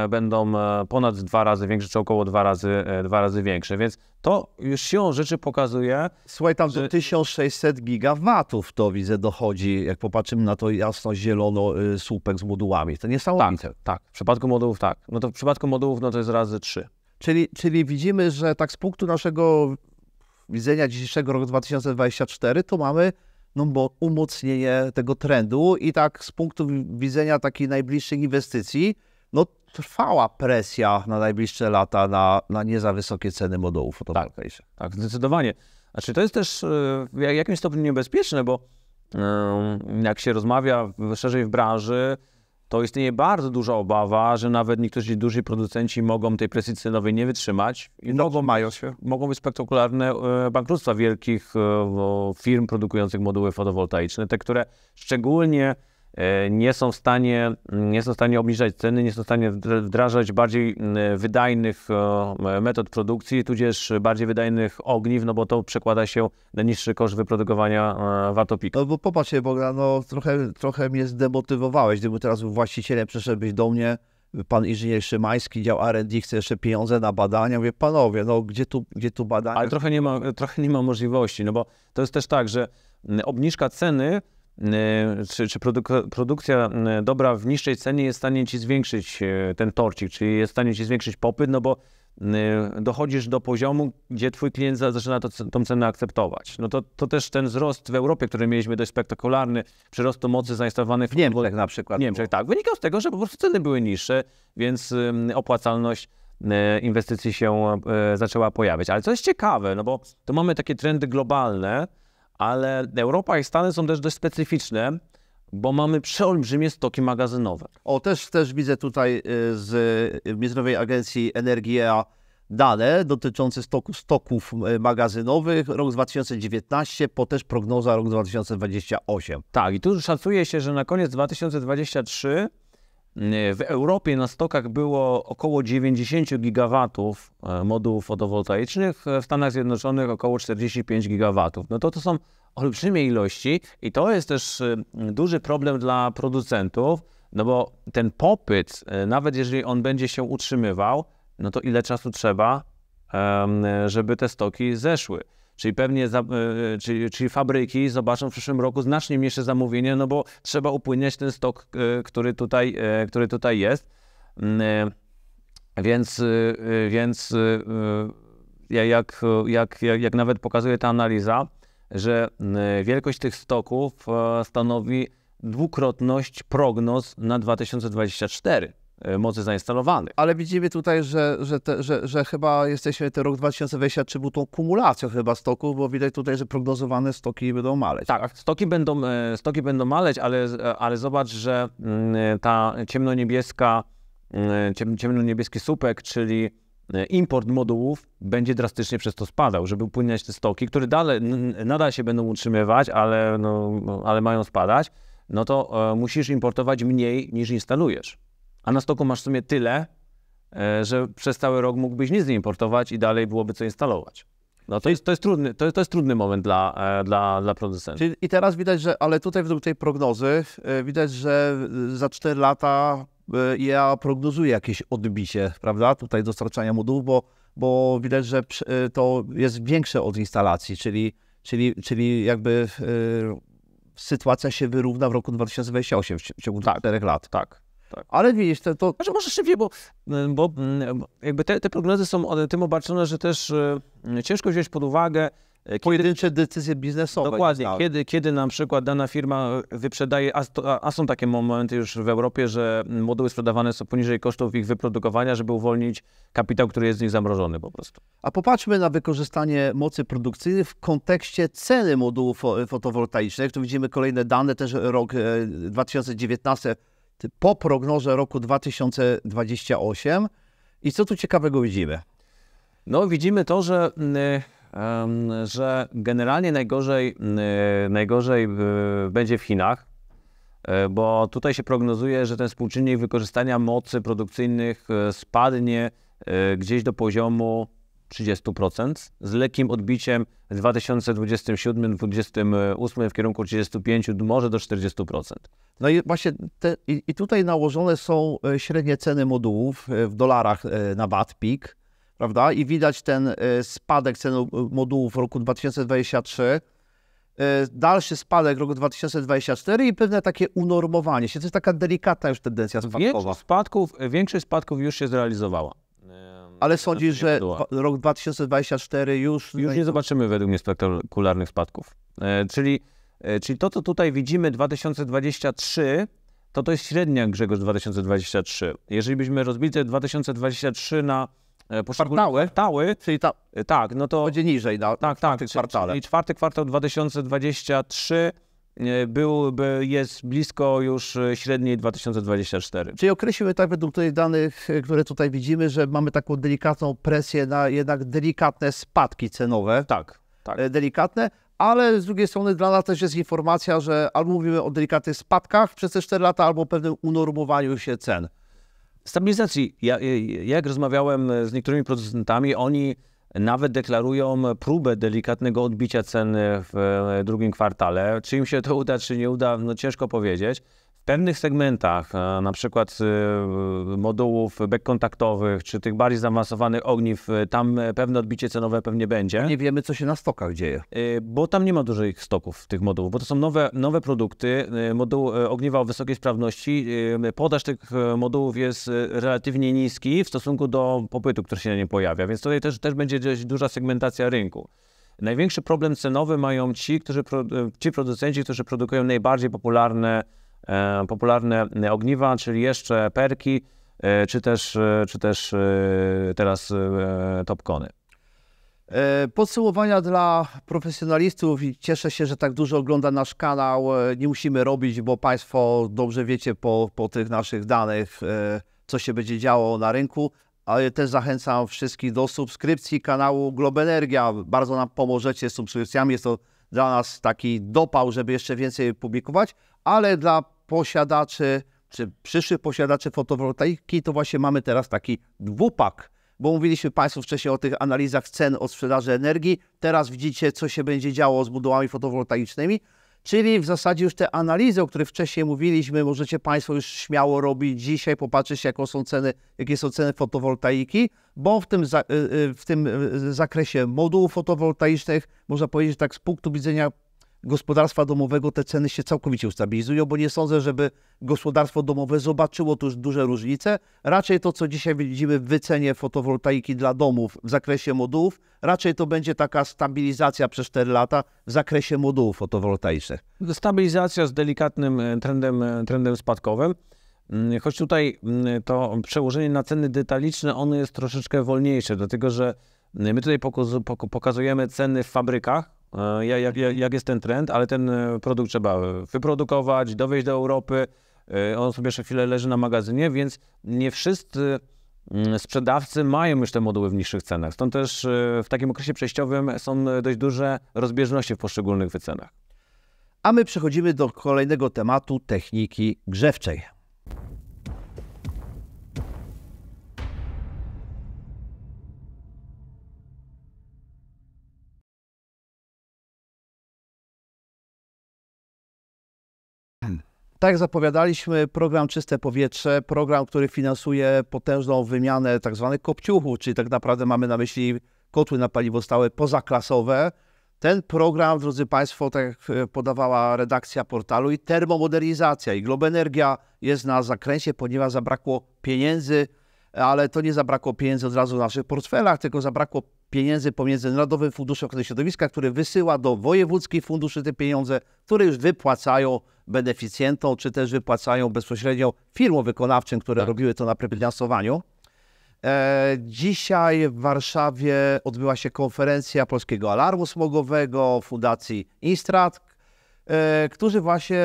Speaker 1: będą ponad 2 razy większe, czy około 2 razy większe, więc to już siłą rzeczy pokazuje...
Speaker 2: Słuchaj, tam do 1600 gigawatów to widzę dochodzi, jak popatrzymy na to jasno-zielono słupek z modułami. To niesamowite.
Speaker 1: Tak, w przypadku modułów tak. No to w przypadku modułów no to jest razy 3.
Speaker 2: Czyli widzimy, że tak z punktu naszego widzenia dzisiejszego roku 2024 to mamy umocnienie tego trendu i tak z punktu widzenia takiej najbliższych inwestycji, no trwała presja na najbliższe lata na nie za wysokie ceny modułów fotowoltaicznych.
Speaker 1: Tak, zdecydowanie. Znaczy to jest też w jakimś stopniu niebezpieczne, bo jak się rozmawia szerzej w branży, to istnieje bardzo duża obawa, że nawet niektórzy duży producenci mogą tej presji cenowej nie wytrzymać i mogą być spektakularne bankructwa wielkich firm produkujących moduły fotowoltaiczne, te, które szczególnie nie są w stanie obniżać ceny, nie są w stanie wdrażać bardziej wydajnych metod produkcji, tudzież bardziej wydajnych ogniw, no bo to przekłada się na niższy koszt wyprodukowania watopiku.
Speaker 2: No bo popatrzcie, Bogdan, no trochę mnie zdemotywowałeś, gdyby teraz właścicielem przyszedłbyś do mnie, pan inżynier Szymański, dział R&D, chce jeszcze pieniądze na badania. Mówię, panowie, no gdzie tu badania?
Speaker 1: Ale trochę nie ma możliwości, no bo to jest też tak, że obniżka ceny czy produkcja dobra w niższej cenie jest w stanie ci zwiększyć ten torcik, czyli jest w stanie ci zwiększyć popyt, no bo dochodzisz do poziomu, gdzie twój klient zaczyna tą cenę akceptować. No to też ten wzrost w Europie, który mieliśmy dość spektakularny, przyrostu mocy zainstalowanych
Speaker 2: w Niemczech na przykład.
Speaker 1: W Niemczech, tak. Wynikał z tego, że po prostu ceny były niższe, więc opłacalność inwestycji się zaczęła pojawiać. Ale co jest ciekawe, no bo tu mamy takie trendy globalne, ale Europa i Stany są też dość specyficzne, bo mamy przeolbrzymie stoki magazynowe.
Speaker 2: O, też widzę tutaj z Międzynarodowej Agencji Energii dane dotyczące stoków magazynowych. Rok 2019, po też prognoza rok 2028.
Speaker 1: Tak, i tu szacuje się, że na koniec 2023 w Europie na stokach było około 90 gigawatów modułów fotowoltaicznych, w Stanach Zjednoczonych około 45 gigawatów. No to są olbrzymie ilości i to jest też duży problem dla producentów, no bo ten popyt, nawet jeżeli on będzie się utrzymywał, no to ile czasu trzeba, żeby te stoki zeszły. Czyli pewnie czyli fabryki zobaczą w przyszłym roku znacznie mniejsze zamówienia, no bo trzeba upłyniać ten stok, który tutaj jest. Więc jak nawet pokazuje ta analiza, że wielkość tych stoków stanowi dwukrotność prognoz na 2024. Mocy zainstalowanych.
Speaker 2: Ale widzimy tutaj, że chyba jesteśmy ten rok 2023 był tą kumulacją chyba stoków, bo widać tutaj, że prognozowane stoki będą maleć.
Speaker 1: Tak, stoki będą maleć, ale zobacz, że ta ciemnoniebieski słupek, czyli import modułów będzie drastycznie przez to spadał, żeby upłyniać te stoki, które nadal się będą utrzymywać, ale mają spadać, no to musisz importować mniej niż instalujesz. A na stoku masz w sumie tyle, że przez cały rok mógłbyś nic nie importować i dalej byłoby co instalować. No to jest trudny moment dla producentów.
Speaker 2: I teraz widać, ale tutaj według tej prognozy widać, że za 4 lata IEA prognozuje jakieś odbicie, prawda, tutaj dostarczania modułów, bo widać, że to jest większe od instalacji, czyli jakby sytuacja się wyrówna w roku 2028 w ciągu 4 lat.
Speaker 1: Tak.
Speaker 2: Ale widzisz,
Speaker 1: Może szybciej, bo jakby te prognozy są tym obarczone, że też ciężko wziąć pod uwagę
Speaker 2: pojedyncze decyzje biznesowe.
Speaker 1: Dokładnie, kiedy na przykład dana firma wyprzedaje, a są takie momenty już w Europie, że moduły sprzedawane są poniżej kosztów ich wyprodukowania, żeby uwolnić kapitał, który jest z nich zamrożony po prostu.
Speaker 2: A popatrzmy na wykorzystanie mocy produkcyjnej w kontekście ceny modułów fotowoltaicznych. Tu widzimy kolejne dane, też rok 2019 po prognozie roku 2028. I co tu ciekawego widzimy?
Speaker 1: No widzimy to, że generalnie najgorzej będzie w Chinach, bo tutaj się prognozuje, że ten współczynnik wykorzystania mocy produkcyjnych spadnie gdzieś do poziomu 30%, z lekkim odbiciem w 2027-2028 w kierunku 35%, może do 40%.
Speaker 2: No i właśnie i tutaj nałożone są średnie ceny modułów w dolarach na watt peak, prawda? I widać ten spadek cen modułów w roku 2023, dalszy spadek w roku 2024 i pewne takie unormowanie się. To jest taka delikatna już tendencja spadkowa.
Speaker 1: Większość spadków już się zrealizowała.
Speaker 2: Ale sądzisz, że rok 2024 już
Speaker 1: nie zobaczymy według mnie spektakularnych spadków. Czyli to, co tutaj widzimy 2023, to jest średnia, Grzegorz, 2023. Jeżeli byśmy rozbili te 2023 na poszczególne kwartały,
Speaker 2: czyli
Speaker 1: tak, no to
Speaker 2: będzie niżej na czwartym kwartale.
Speaker 1: Czyli czwarty kwartał 2023 jest blisko już średniej 2024.
Speaker 2: Czyli określimy tak według tych danych, które tutaj widzimy, że mamy taką delikatną presję na jednak delikatne spadki cenowe.
Speaker 1: Tak.
Speaker 2: Delikatne, ale z drugiej strony dla nas też jest informacja, że albo mówimy o delikatnych spadkach przez te 4 lata, albo o pewnym unormowaniu się cen.
Speaker 1: Stabilizacji. Jak rozmawiałem z niektórymi producentami, oni nawet deklarują próbę delikatnego odbicia ceny w drugim kwartale. Czy im się to uda, czy nie uda, no ciężko powiedzieć. W pewnych segmentach, na przykład modułów backkontaktowych, czy tych bardziej zaawansowanych ogniw, tam pewne odbicie cenowe pewnie będzie.
Speaker 2: Nie wiemy, co się na stokach dzieje.
Speaker 1: Bo tam nie ma dużych stoków tych modułów, bo to są nowe produkty, ogniwa o wysokiej sprawności. Podaż tych modułów jest relatywnie niski w stosunku do popytu, który się na nie pojawia, więc tutaj też będzie dość duża segmentacja rynku. Największy problem cenowy mają ci producenci, którzy produkują najbardziej popularne ogniwa, czyli jeszcze perki, czy też teraz topcony.
Speaker 2: Podsumowania dla profesjonalistów i cieszę się, że tak dużo ogląda nasz kanał. Nie musimy robić, bo Państwo dobrze wiecie po tych naszych danych, co się będzie działo na rynku, ale też zachęcam wszystkich do subskrypcji kanału Globenergia. Bardzo nam pomożecie z subskrypcjami. Jest to dla nas taki dopał, żeby jeszcze więcej publikować, ale dla posiadaczy, czy przyszłych posiadaczy fotowoltaiki, to właśnie mamy teraz taki dwupak, bo mówiliśmy Państwu wcześniej o tych analizach cen od sprzedaży energii, teraz widzicie, co się będzie działo z modułami fotowoltaicznymi, czyli w zasadzie już te analizy, o których wcześniej mówiliśmy, możecie Państwo już śmiało robić dzisiaj, popatrzeć, jakie są ceny fotowoltaiki, bo w tym zakresie modułów fotowoltaicznych, można powiedzieć tak z punktu widzenia gospodarstwa domowego, te ceny się całkowicie ustabilizują, bo nie sądzę, żeby gospodarstwo domowe zobaczyło tu już duże różnice. Raczej to, co dzisiaj widzimy w wycenie fotowoltaiki dla domów w zakresie modułów, raczej to będzie taka stabilizacja przez 4 lata w zakresie modułów fotowoltaicznych.
Speaker 1: Stabilizacja z delikatnym trendem spadkowym. Choć tutaj to przełożenie na ceny detaliczne, ono jest troszeczkę wolniejsze, dlatego że my tutaj pokazujemy ceny w fabrykach, jak jest ten trend, ale ten produkt trzeba wyprodukować, dowieźć do Europy, on sobie jeszcze chwilę leży na magazynie, więc nie wszyscy sprzedawcy mają już te moduły w niższych cenach. Stąd też w takim okresie przejściowym są dość duże rozbieżności w poszczególnych wycenach.
Speaker 2: A my przechodzimy do kolejnego tematu, techniki grzewczej. Tak jak zapowiadaliśmy, program Czyste Powietrze, program, który finansuje potężną wymianę tak zwanych kopciuchów, czyli tak naprawdę mamy na myśli kotły na paliwo stałe pozaklasowe. Ten program, drodzy Państwo, tak jak podawała redakcja portalu, i termomodernizacja, i Globenergia jest na zakręcie, ponieważ zabrakło pieniędzy, ale to nie zabrakło pieniędzy od razu w naszych portfelach, tylko zabrakło pieniędzy pomiędzy Narodowym Funduszem Ochrony Środowiska, który wysyła do wojewódzkich funduszy te pieniądze, które już wypłacają beneficjentom, czy też wypłacają bezpośrednio firmom wykonawczym, które robiły to na prefinansowaniu. Dzisiaj w Warszawie odbyła się konferencja Polskiego Alarmu Smogowego, Fundacji Instrat, którzy właśnie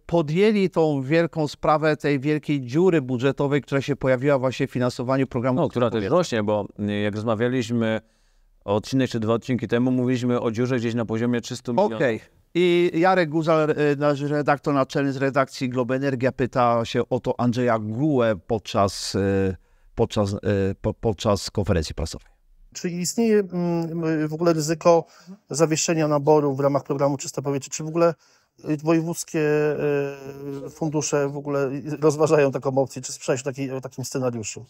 Speaker 2: podjęli tą wielką sprawę tej wielkiej dziury budżetowej, która się pojawiła właśnie w finansowaniu programu.
Speaker 1: No, która też rośnie, bo jak rozmawialiśmy odcinek czy 2 odcinki temu, mówiliśmy o dziurze gdzieś na poziomie 300 milionów.
Speaker 2: Okej. I Jarek Guzal, nasz redaktor naczelny z redakcji Globenergia, pyta się o to Andrzeja Gułę podczas konferencji prasowej.
Speaker 3: Czy istnieje w ogóle ryzyko zawieszenia naboru w ramach programu Czyste Powietrze? Czy w ogóle wojewódzkie fundusze w ogóle rozważają taką opcję, czy słyszałeś o takim scenariuszu?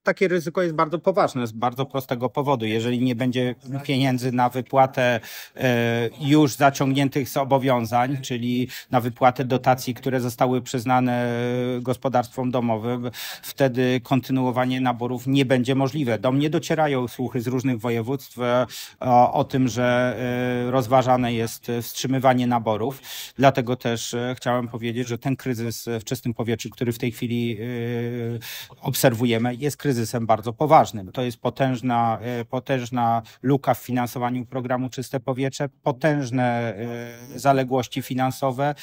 Speaker 4: Takie ryzyko jest bardzo poważne z bardzo prostego powodu. Jeżeli nie będzie pieniędzy na wypłatę już zaciągniętych zobowiązań, czyli na wypłatę dotacji, które zostały przyznane gospodarstwom domowym, wtedy kontynuowanie naborów nie będzie możliwe. Do mnie docierają słuchy z różnych województw o tym, że rozważane jest wstrzymywanie naborów. Dlatego też chciałem powiedzieć, że ten kryzys w czystym powietrzu, który w tej chwili obserwujemy, jest kryzysem bardzo poważnym. To jest potężna luka w finansowaniu programu Czyste Powietrze, potężne zaległości finansowe.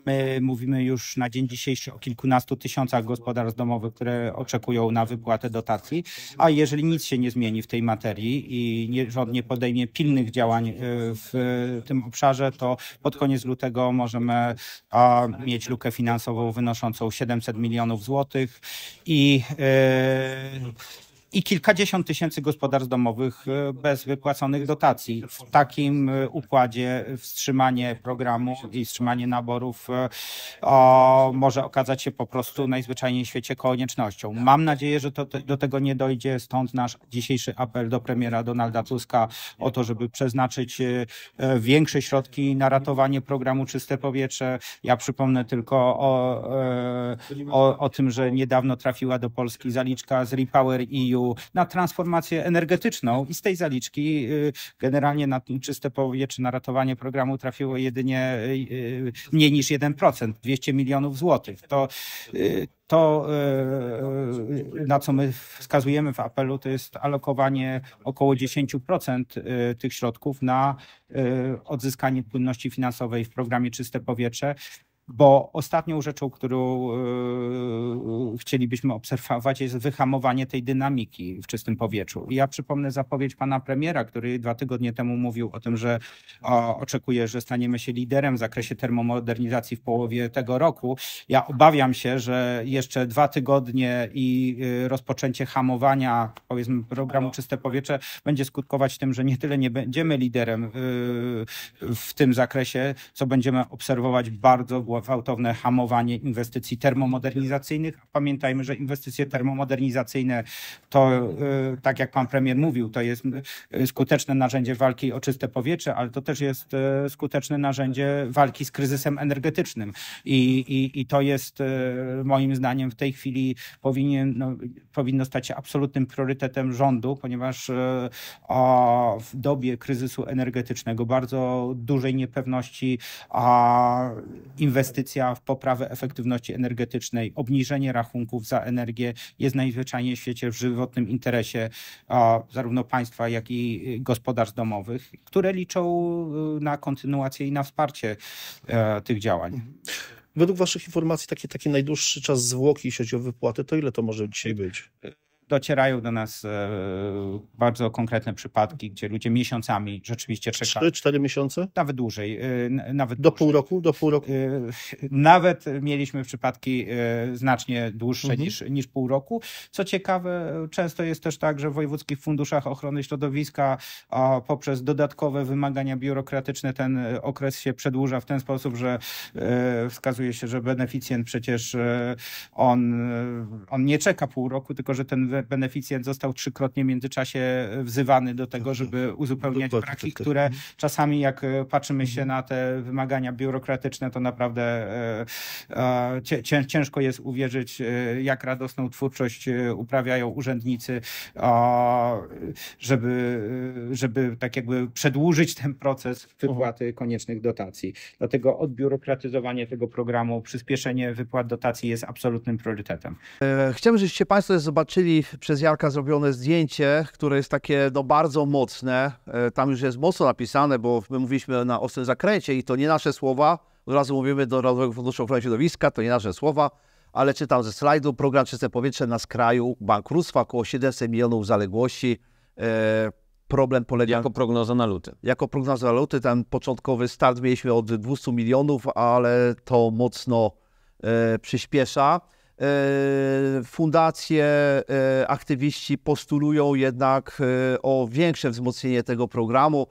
Speaker 4: My mówimy już na dzień dzisiejszy o kilkunastu tysiącach gospodarstw domowych, które oczekują na wypłatę dotacji, a jeżeli nic się nie zmieni w tej materii i rząd nie podejmie pilnych działań w tym obszarze, to pod koniec lutego możemy mieć lukę finansową wynoszącą 700 milionów złotych i kilkadziesiąt tysięcy gospodarstw domowych bez wypłaconych dotacji. W takim układzie wstrzymanie programu i wstrzymanie naborów może okazać się po prostu najzwyczajniej w świecie koniecznością. Mam nadzieję, że do tego nie dojdzie, stąd nasz dzisiejszy apel do premiera Donalda Tuska o to, żeby przeznaczyć większe środki na ratowanie programu Czyste Powietrze. Ja przypomnę tylko o tym, że niedawno trafiła do Polski zaliczka z Repower EU na transformację energetyczną i z tej zaliczki generalnie na Czyste Powietrze, na ratowanie programu trafiło jedynie mniej niż 1%, 200 milionów złotych. To, na co my wskazujemy w apelu, to jest alokowanie około 10% tych środków na odzyskanie płynności finansowej w programie Czyste Powietrze. Bo ostatnią rzeczą, którą chcielibyśmy obserwować, jest wyhamowanie tej dynamiki w czystym powietrzu. I ja przypomnę zapowiedź pana premiera, który 2 tygodnie temu mówił o tym, że oczekuje, że staniemy się liderem w zakresie termomodernizacji w połowie tego roku. Ja obawiam się, że jeszcze 2 tygodnie i rozpoczęcie hamowania, powiedzmy, programu Czyste Powietrze będzie skutkować tym, że nie tyle nie będziemy liderem w tym zakresie, co będziemy obserwować bardzo gwałtowne hamowanie inwestycji termomodernizacyjnych. Pamiętajmy, że inwestycje termomodernizacyjne to, tak jak pan premier mówił, to jest skuteczne narzędzie walki o czyste powietrze, ale to też jest skuteczne narzędzie walki z kryzysem energetycznym. I to jest moim zdaniem w tej chwili powinno stać się absolutnym priorytetem rządu, ponieważ w dobie kryzysu energetycznego, bardzo dużej niepewności, inwestycja w poprawę efektywności energetycznej, obniżenie rachunków za energię jest najzwyczajniej w świecie w żywotnym interesie zarówno państwa, jak i gospodarstw domowych, które liczą na kontynuację i na wsparcie tych działań.
Speaker 3: Według waszych informacji taki najdłuższy czas zwłoki, jeśli chodzi o wypłaty, to ile to może dzisiaj być?
Speaker 4: Docierają do nas bardzo konkretne przypadki, gdzie ludzie miesiącami rzeczywiście czekają.
Speaker 3: 3-4 miesiące?
Speaker 4: Nawet dłużej.
Speaker 3: Do pół roku? Do pół roku?
Speaker 4: Nawet mieliśmy przypadki znacznie dłuższe niż pół roku. Co ciekawe, często jest też tak, że w wojewódzkich funduszach ochrony środowiska poprzez dodatkowe wymagania biurokratyczne ten okres się przedłuża w ten sposób, że wskazuje się, że beneficjent przecież on nie czeka pół roku, tylko że ten beneficjent został 3-krotnie w międzyczasie wzywany do tego, żeby uzupełniać braki, które czasami jak patrzymy się na te wymagania biurokratyczne, to naprawdę ciężko jest uwierzyć, jak radosną twórczość uprawiają urzędnicy, żeby tak jakby przedłużyć ten proces wypłaty koniecznych dotacji. Dlatego odbiurokratyzowanie tego programu, przyspieszenie wypłat dotacji jest absolutnym priorytetem.
Speaker 2: Chciałbym, żebyście Państwo zobaczyli przez Jarka zrobione zdjęcie, które jest takie bardzo mocne. Tam już jest mocno napisane, bo my mówiliśmy na ostrym zakręcie i to nie nasze słowa. Od razu mówimy do Narodowego Funduszu Ochrony Środowiska, to nie nasze słowa, ale czytam ze slajdu. Program Czyste Powietrze na skraju bankructwa, około 700 milionów zaległości. Problem polega...
Speaker 1: Jako prognoza na luty.
Speaker 2: Jako prognoza na luty, ten początkowy start mieliśmy od 200 milionów, ale to mocno przyspiesza. Fundacje, aktywiści postulują jednak o większe wzmocnienie tego programu.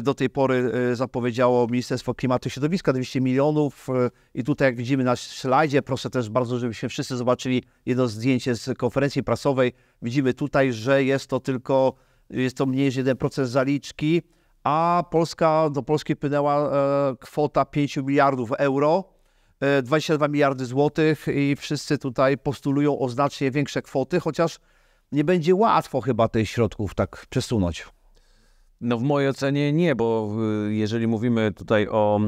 Speaker 2: Do tej pory zapowiedziało Ministerstwo Klimatu i Środowiska 200 milionów i tutaj jak widzimy na slajdzie, proszę też bardzo, żebyśmy wszyscy zobaczyli jedno zdjęcie z konferencji prasowej. Widzimy tutaj, że jest to mniej niż 1% zaliczki, a do Polski wpłynęła kwota 5 miliardów euro, 22 miliardy złotych i wszyscy tutaj postulują o znacznie większe kwoty, chociaż nie będzie łatwo chyba tych środków tak przesunąć.
Speaker 1: No w mojej ocenie nie, bo jeżeli mówimy tutaj o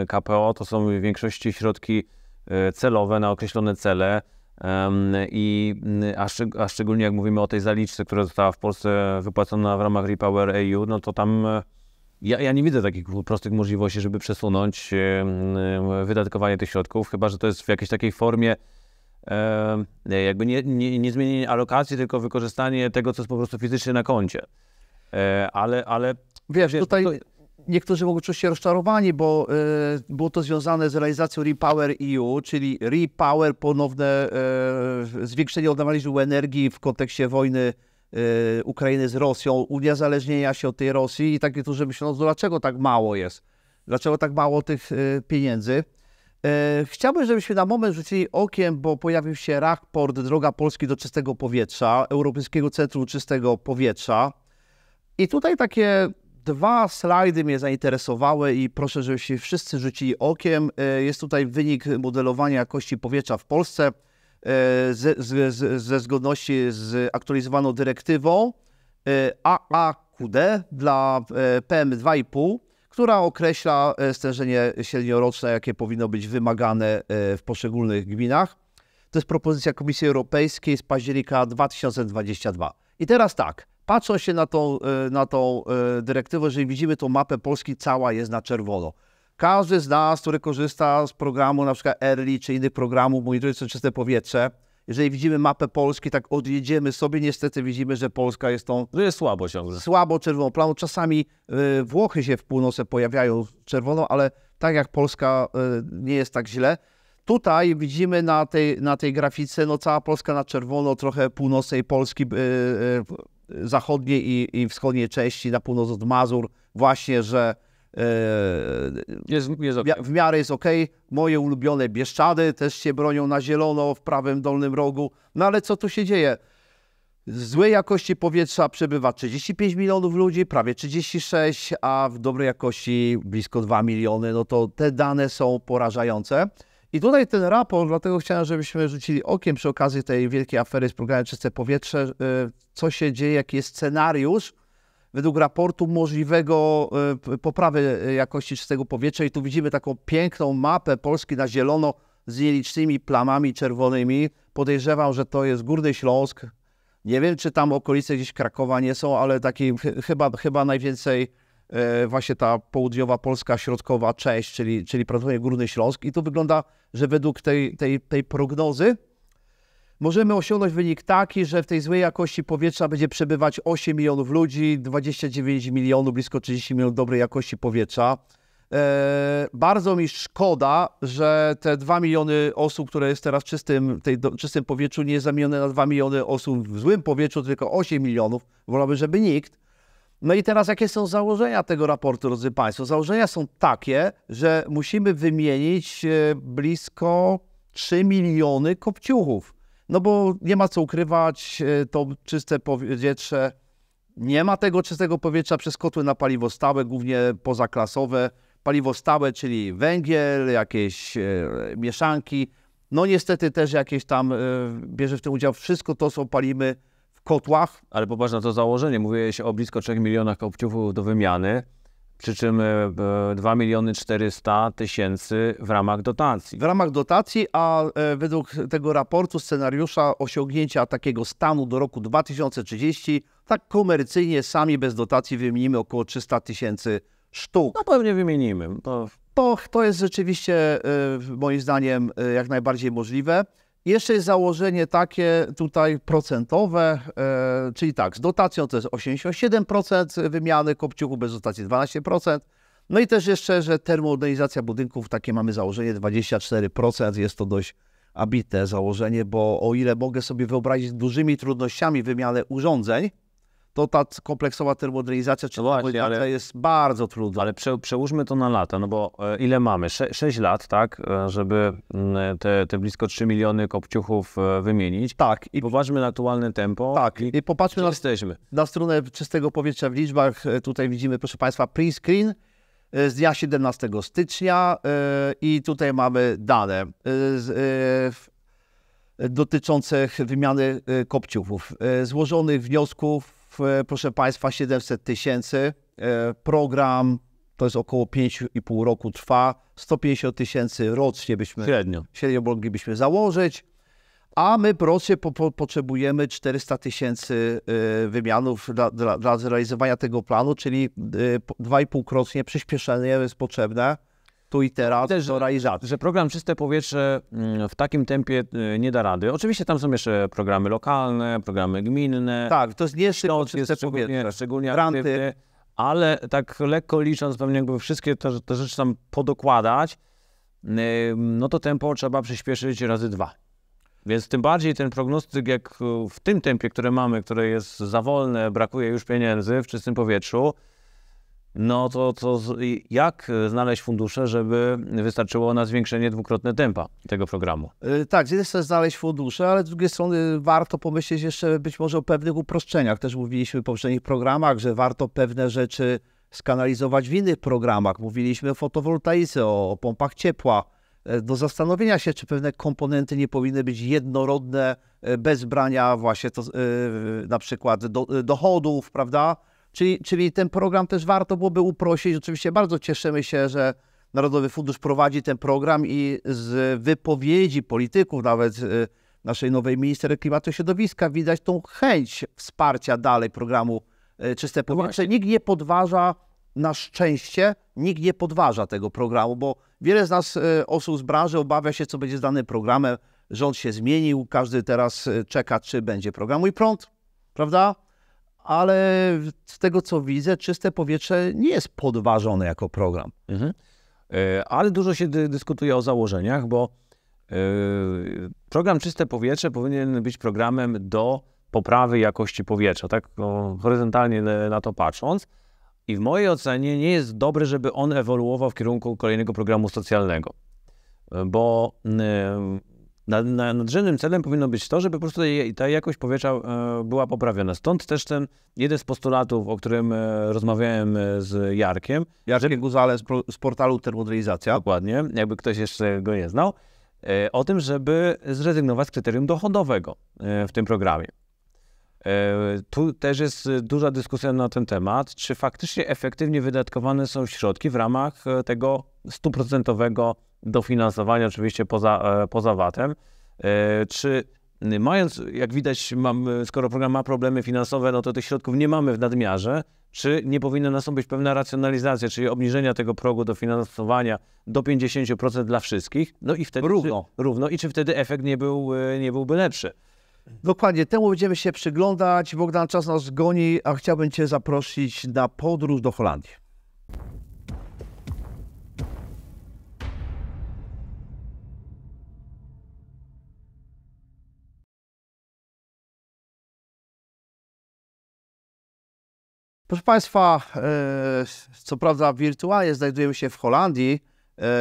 Speaker 1: KPO, to są w większości środki celowe na określone cele, a szczególnie jak mówimy o tej zaliczce, która została w Polsce wypłacona w ramach Repower EU, no to tam ja nie widzę takich prostych możliwości, żeby przesunąć wydatkowanie tych środków, chyba że to jest w jakiejś takiej formie jakby nie zmienienie alokacji, tylko wykorzystanie tego, co jest po prostu fizycznie na koncie. Ale
Speaker 2: wiesz, tutaj niektórzy mogą czuć się rozczarowani, bo było to związane z realizacją Repower EU, czyli Repower, ponowne zwiększenie odnawialnych źródeł energii w kontekście wojny Ukrainy z Rosją, uniezależnienia się od tej Rosji i tak niektórzy myślą, no dlaczego tak mało jest? Dlaczego tak mało tych pieniędzy? Chciałbym, żebyśmy na moment rzucili okiem, bo pojawił się raport Droga Polski do czystego powietrza, Europejskiego Centrum Czystego Powietrza. I tutaj takie dwa slajdy mnie zainteresowały i proszę, żebyście wszyscy rzucili okiem. Jest tutaj wynik modelowania jakości powietrza w Polsce ze zgodności z aktualizowaną dyrektywą AAQD dla PM2,5, która określa stężenie średnioroczne, jakie powinno być wymagane w poszczególnych gminach. To jest propozycja Komisji Europejskiej z października 2022. I teraz tak, patrząc się na tą dyrektywę, jeżeli widzimy tą mapę Polski, cała jest na czerwono. Każdy z nas, który korzysta z programu na przykład ERLI czy innych programów monitorujących czyste powietrze, jeżeli widzimy mapę Polski, tak odjedziemy sobie, niestety widzimy, że Polska jest tą...
Speaker 1: To jest słabo ciągle.
Speaker 2: Słabo czerwoną plamą. Czasami Włochy się w północy pojawiają czerwono, ale tak jak Polska nie jest tak źle. Tutaj widzimy na tej grafice, no cała Polska na czerwono, trochę północnej Polski, zachodniej i wschodniej części, na północ od Mazur, właśnie, że
Speaker 1: jest okay.
Speaker 2: W miarę jest ok. Moje ulubione Bieszczady też się bronią na zielono w prawym dolnym rogu. No ale co tu się dzieje? Złej jakości powietrza przebywa 35 milionów ludzi, prawie 36, a w dobrej jakości blisko 2 miliony. No to te dane są porażające. I tutaj ten raport, dlatego chciałem, żebyśmy rzucili okiem przy okazji tej wielkiej afery z programem Czyste Powietrze, co się dzieje, jaki jest scenariusz według raportu możliwego poprawy jakości czystego powietrza. I tu widzimy taką piękną mapę Polski na zielono z nielicznymi plamami czerwonymi. Podejrzewam, że to jest Górny Śląsk. Nie wiem, czy tam okolice gdzieś Krakowa nie są, ale taki chyba najwięcej właśnie ta południowa Polska, środkowa część, czyli prawdopodobnie Górny Śląsk. I tu wygląda, że według tej prognozy możemy osiągnąć wynik taki, że w tej złej jakości powietrza będzie przebywać 8 milionów ludzi, 29 milionów, blisko 30 milionów dobrej jakości powietrza. Bardzo mi szkoda, że te 2 miliony osób, które jest teraz w czystym powietrzu, nie jest zamienione na 2 miliony osób w złym powietrzu, tylko 8 milionów. Wolałbym, żeby nikt. No i teraz jakie są założenia tego raportu, drodzy Państwo? Założenia są takie, że musimy wymienić blisko 3 miliony kopciuchów. no bo nie ma co ukrywać, to czyste powietrze, nie ma tego czystego powietrza przez kotły na paliwo stałe, głównie pozaklasowe. Paliwo stałe, czyli węgiel, jakieś mieszanki, no niestety też jakieś tam bierze w tym udział. Wszystko to, co palimy w kotłach.
Speaker 1: Ale popatrz na to założenie. Mówiłeś o blisko 3 milionach kopciuchów do wymiany, przy czym 2 400 000 w ramach dotacji.
Speaker 2: W ramach dotacji, a według tego raportu, scenariusza osiągnięcia takiego stanu do roku 2030, tak komercyjnie sami bez dotacji wymienimy około 300 000 sztuk.
Speaker 1: No pewnie wymienimy.
Speaker 2: To jest rzeczywiście moim zdaniem jak najbardziej możliwe. Jeszcze jest założenie takie tutaj procentowe, czyli tak, z dotacją to jest 87% wymiany kopciuchów, bez dotacji 12%. No i też jeszcze, że termomodernizacja budynków, takie mamy założenie 24%, jest to dość ambitne założenie, bo o ile mogę sobie wyobrazić dużymi trudnościami wymianę urządzeń, to ta kompleksowa termomodernizacja czy termomodernizacja jest bardzo trudna.
Speaker 1: Ale przełóżmy to na lata, no bo ile mamy? 6 lat, tak, żeby te blisko 3 miliony kopciuchów wymienić.
Speaker 2: Tak.
Speaker 1: I popatrzmy na aktualne tempo.
Speaker 2: Tak. I popatrzmy na stronę czystego powietrza w liczbach. Tutaj widzimy, proszę Państwa, print screen z dnia 17 stycznia i tutaj mamy dane dotyczące wymiany kopciuchów. Złożonych wniosków, proszę Państwa, 700 000. Program to jest około 5,5 roku trwa. 150 000 rocznie średnio moglibyśmy założyć, a my rocznie potrzebujemy 400 000 wymianów dla zrealizowania tego planu, czyli 2,5-krotnie przyspieszenie jest potrzebne tu i teraz do realizacji.
Speaker 1: Że program Czyste Powietrze w takim tempie nie da rady. Oczywiście tam są jeszcze programy lokalne, programy gminne.
Speaker 2: Tak, to jest nie tylko czyste powietrze.
Speaker 1: Szczególnie aktywny, ale tak lekko licząc, pewnie jakby wszystkie te rzeczy tam podokładać, no to tempo trzeba przyspieszyć razy 2. Więc tym bardziej ten prognostyk, jak w tym tempie, które mamy, które jest za wolne, brakuje już pieniędzy w czystym powietrzu, no to jak znaleźć fundusze, żeby wystarczyło na zwiększenie dwukrotne tempa tego programu?
Speaker 2: Tak, z jednej strony znaleźć fundusze, ale z drugiej strony warto pomyśleć jeszcze być może o pewnych uproszczeniach. Też mówiliśmy w poprzednich programach, że warto pewne rzeczy skanalizować w innych programach. Mówiliśmy o fotowoltaice, o pompach ciepła. Do zastanowienia się, czy pewne komponenty nie powinny być jednorodne, bez brania właśnie na przykład dochodów, prawda? Czyli ten program też warto byłoby uprościć. Oczywiście bardzo cieszymy się, że Narodowy Fundusz prowadzi ten program i z wypowiedzi polityków, nawet naszej nowej minister klimatu i środowiska, widać tą chęć wsparcia dalej programu Czyste Powietrze. Nikt nie podważa, na szczęście, nikt nie podważa tego programu, bo wiele z nas, osób z branży, obawia się, co będzie z danym programem. Rząd się zmienił, każdy teraz czeka, czy będzie program Mój Prąd, prawda? Ale z tego, co widzę, Czyste Powietrze nie jest podważone jako program.
Speaker 1: Ale dużo się dyskutuje o założeniach, bo program Czyste Powietrze powinien być programem do poprawy jakości powietrza, tak horyzontalnie na to patrząc. I w mojej ocenie nie jest dobre, żeby on ewoluował w kierunku kolejnego programu socjalnego, bo nadrzędnym celem powinno być to, żeby po prostu ta jakość powietrza była poprawiona. Stąd też ten jeden z postulatów, o którym rozmawiałem z Jarkiem.
Speaker 2: Jarkiem Guzalem z portalu Termomodernizacja.
Speaker 1: Dokładnie, jakby ktoś jeszcze go nie znał. O tym, żeby zrezygnować z kryterium dochodowego w tym programie. Tu też jest duża dyskusja na ten temat, czy faktycznie efektywnie wydatkowane są środki w ramach tego 100% dofinansowania, oczywiście poza VAT-em. Czy mając, jak widać, skoro program ma problemy finansowe, no to tych środków nie mamy w nadmiarze, czy nie powinna nastąpić pewna racjonalizacja, czyli obniżenia tego progu dofinansowania do 50% dla wszystkich, no i wtedy równo i czy wtedy efekt nie byłby lepszy?
Speaker 2: Dokładnie, temu będziemy się przyglądać. Bogdan, czas nas goni, a chciałbym Cię zaprosić na podróż do Holandii. Proszę Państwa, co prawda wirtualnie znajdujemy się w Holandii.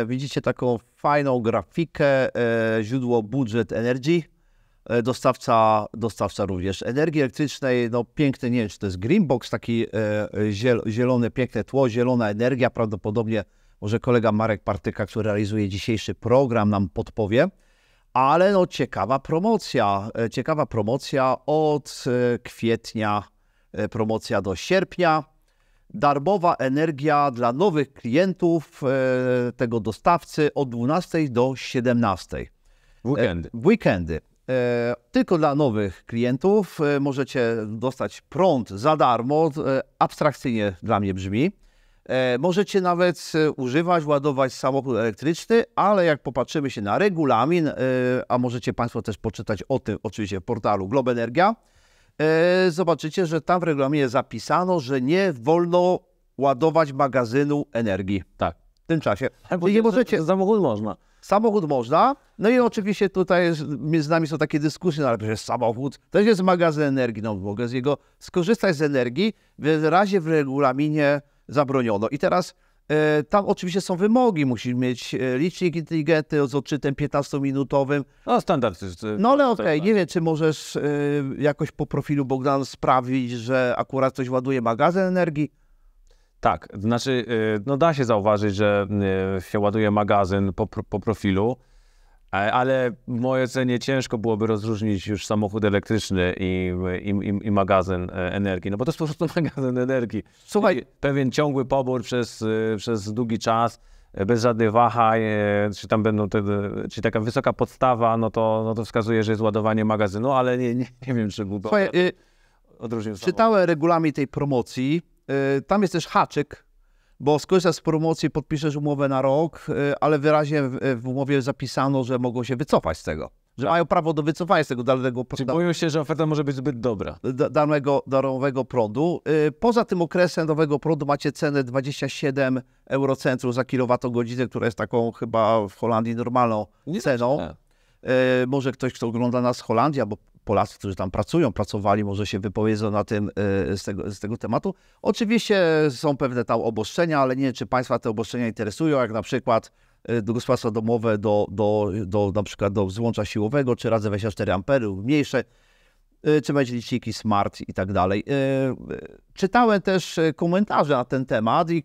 Speaker 2: Widzicie taką fajną grafikę, źródło Budget Energy. dostawca również energii elektrycznej. No piękny, nie wiem, czy to jest Greenbox, taki zielone, piękne tło, zielona energia. Prawdopodobnie może kolega Marek Partyka, który realizuje dzisiejszy program, nam podpowie. Ale no ciekawa promocja od kwietnia, promocja do sierpnia. Darmowa energia dla nowych klientów tego dostawcy od 12 do 17.
Speaker 1: Weekendy.
Speaker 2: Weekendy. Tylko dla nowych klientów możecie dostać prąd za darmo, abstrakcyjnie dla mnie brzmi. Możecie nawet używać, ładować samochód elektryczny, ale jak popatrzymy się na regulamin, a możecie Państwo też poczytać o tym oczywiście w portalu Globenergia, zobaczycie, że tam w regulaminie zapisano, że nie wolno ładować magazynu energii.
Speaker 1: Tak.
Speaker 2: W tym czasie.
Speaker 1: Albo
Speaker 2: nie możecie.
Speaker 1: Samochód można.
Speaker 2: Samochód można, no i oczywiście tutaj między nami są takie dyskusje, no ale przecież samochód też jest magazyn energii, no mogę z niego skorzystać z energii, w razie w regulaminie zabroniono. I teraz tam oczywiście są wymogi, musisz mieć licznik inteligentny z odczytem 15-minutowym.
Speaker 1: No standard jest.
Speaker 2: No ale okej, nie wiem, czy możesz jakoś po profilu Bogdan sprawić, że akurat ktoś ładuje magazyn energii.
Speaker 1: Tak, znaczy no da się zauważyć, że się ładuje magazyn po profilu, ale w mojej ocenie ciężko byłoby rozróżnić już samochód elektryczny i magazyn energii, no bo to jest po prostu magazyn energii.
Speaker 2: Słuchaj,
Speaker 1: Pewien ciągły pobór przez długi czas, bez żadnych wahań, czy tam będą czy taka wysoka podstawa, no to wskazuje, że jest ładowanie magazynu, ale nie wiem, czy byłby odróżnił samochód.
Speaker 2: czytałem regulamin tej promocji, tam jest też haczyk, bo skorzystasz z promocji, podpiszesz umowę na rok, ale wyraźnie w umowie zapisano, że mogą się wycofać z tego. Że mają prawo do wycofania z tego
Speaker 1: Czyli boją się, że oferta może być zbyt dobra.
Speaker 2: darmowego prądu. Poza tym okresem nowego prądu macie cenę 27 eurocentów za kilowatogodzinę, która jest taką chyba w Holandii normalną ceną. Może ktoś, kto ogląda nas z Holandii, albo Polacy, którzy tam pracowali, może się wypowiedzą na tym z tego tematu. Oczywiście są pewne tam obostrzenia, ale nie wiem, czy Państwa te obostrzenia interesują, jak na przykład do gospodarstwa domowe, na przykład do złącza siłowego, czy razy 24 ampery, mniejsze, czy będzie liczniki smart i tak dalej. Czytałem też komentarze na ten temat i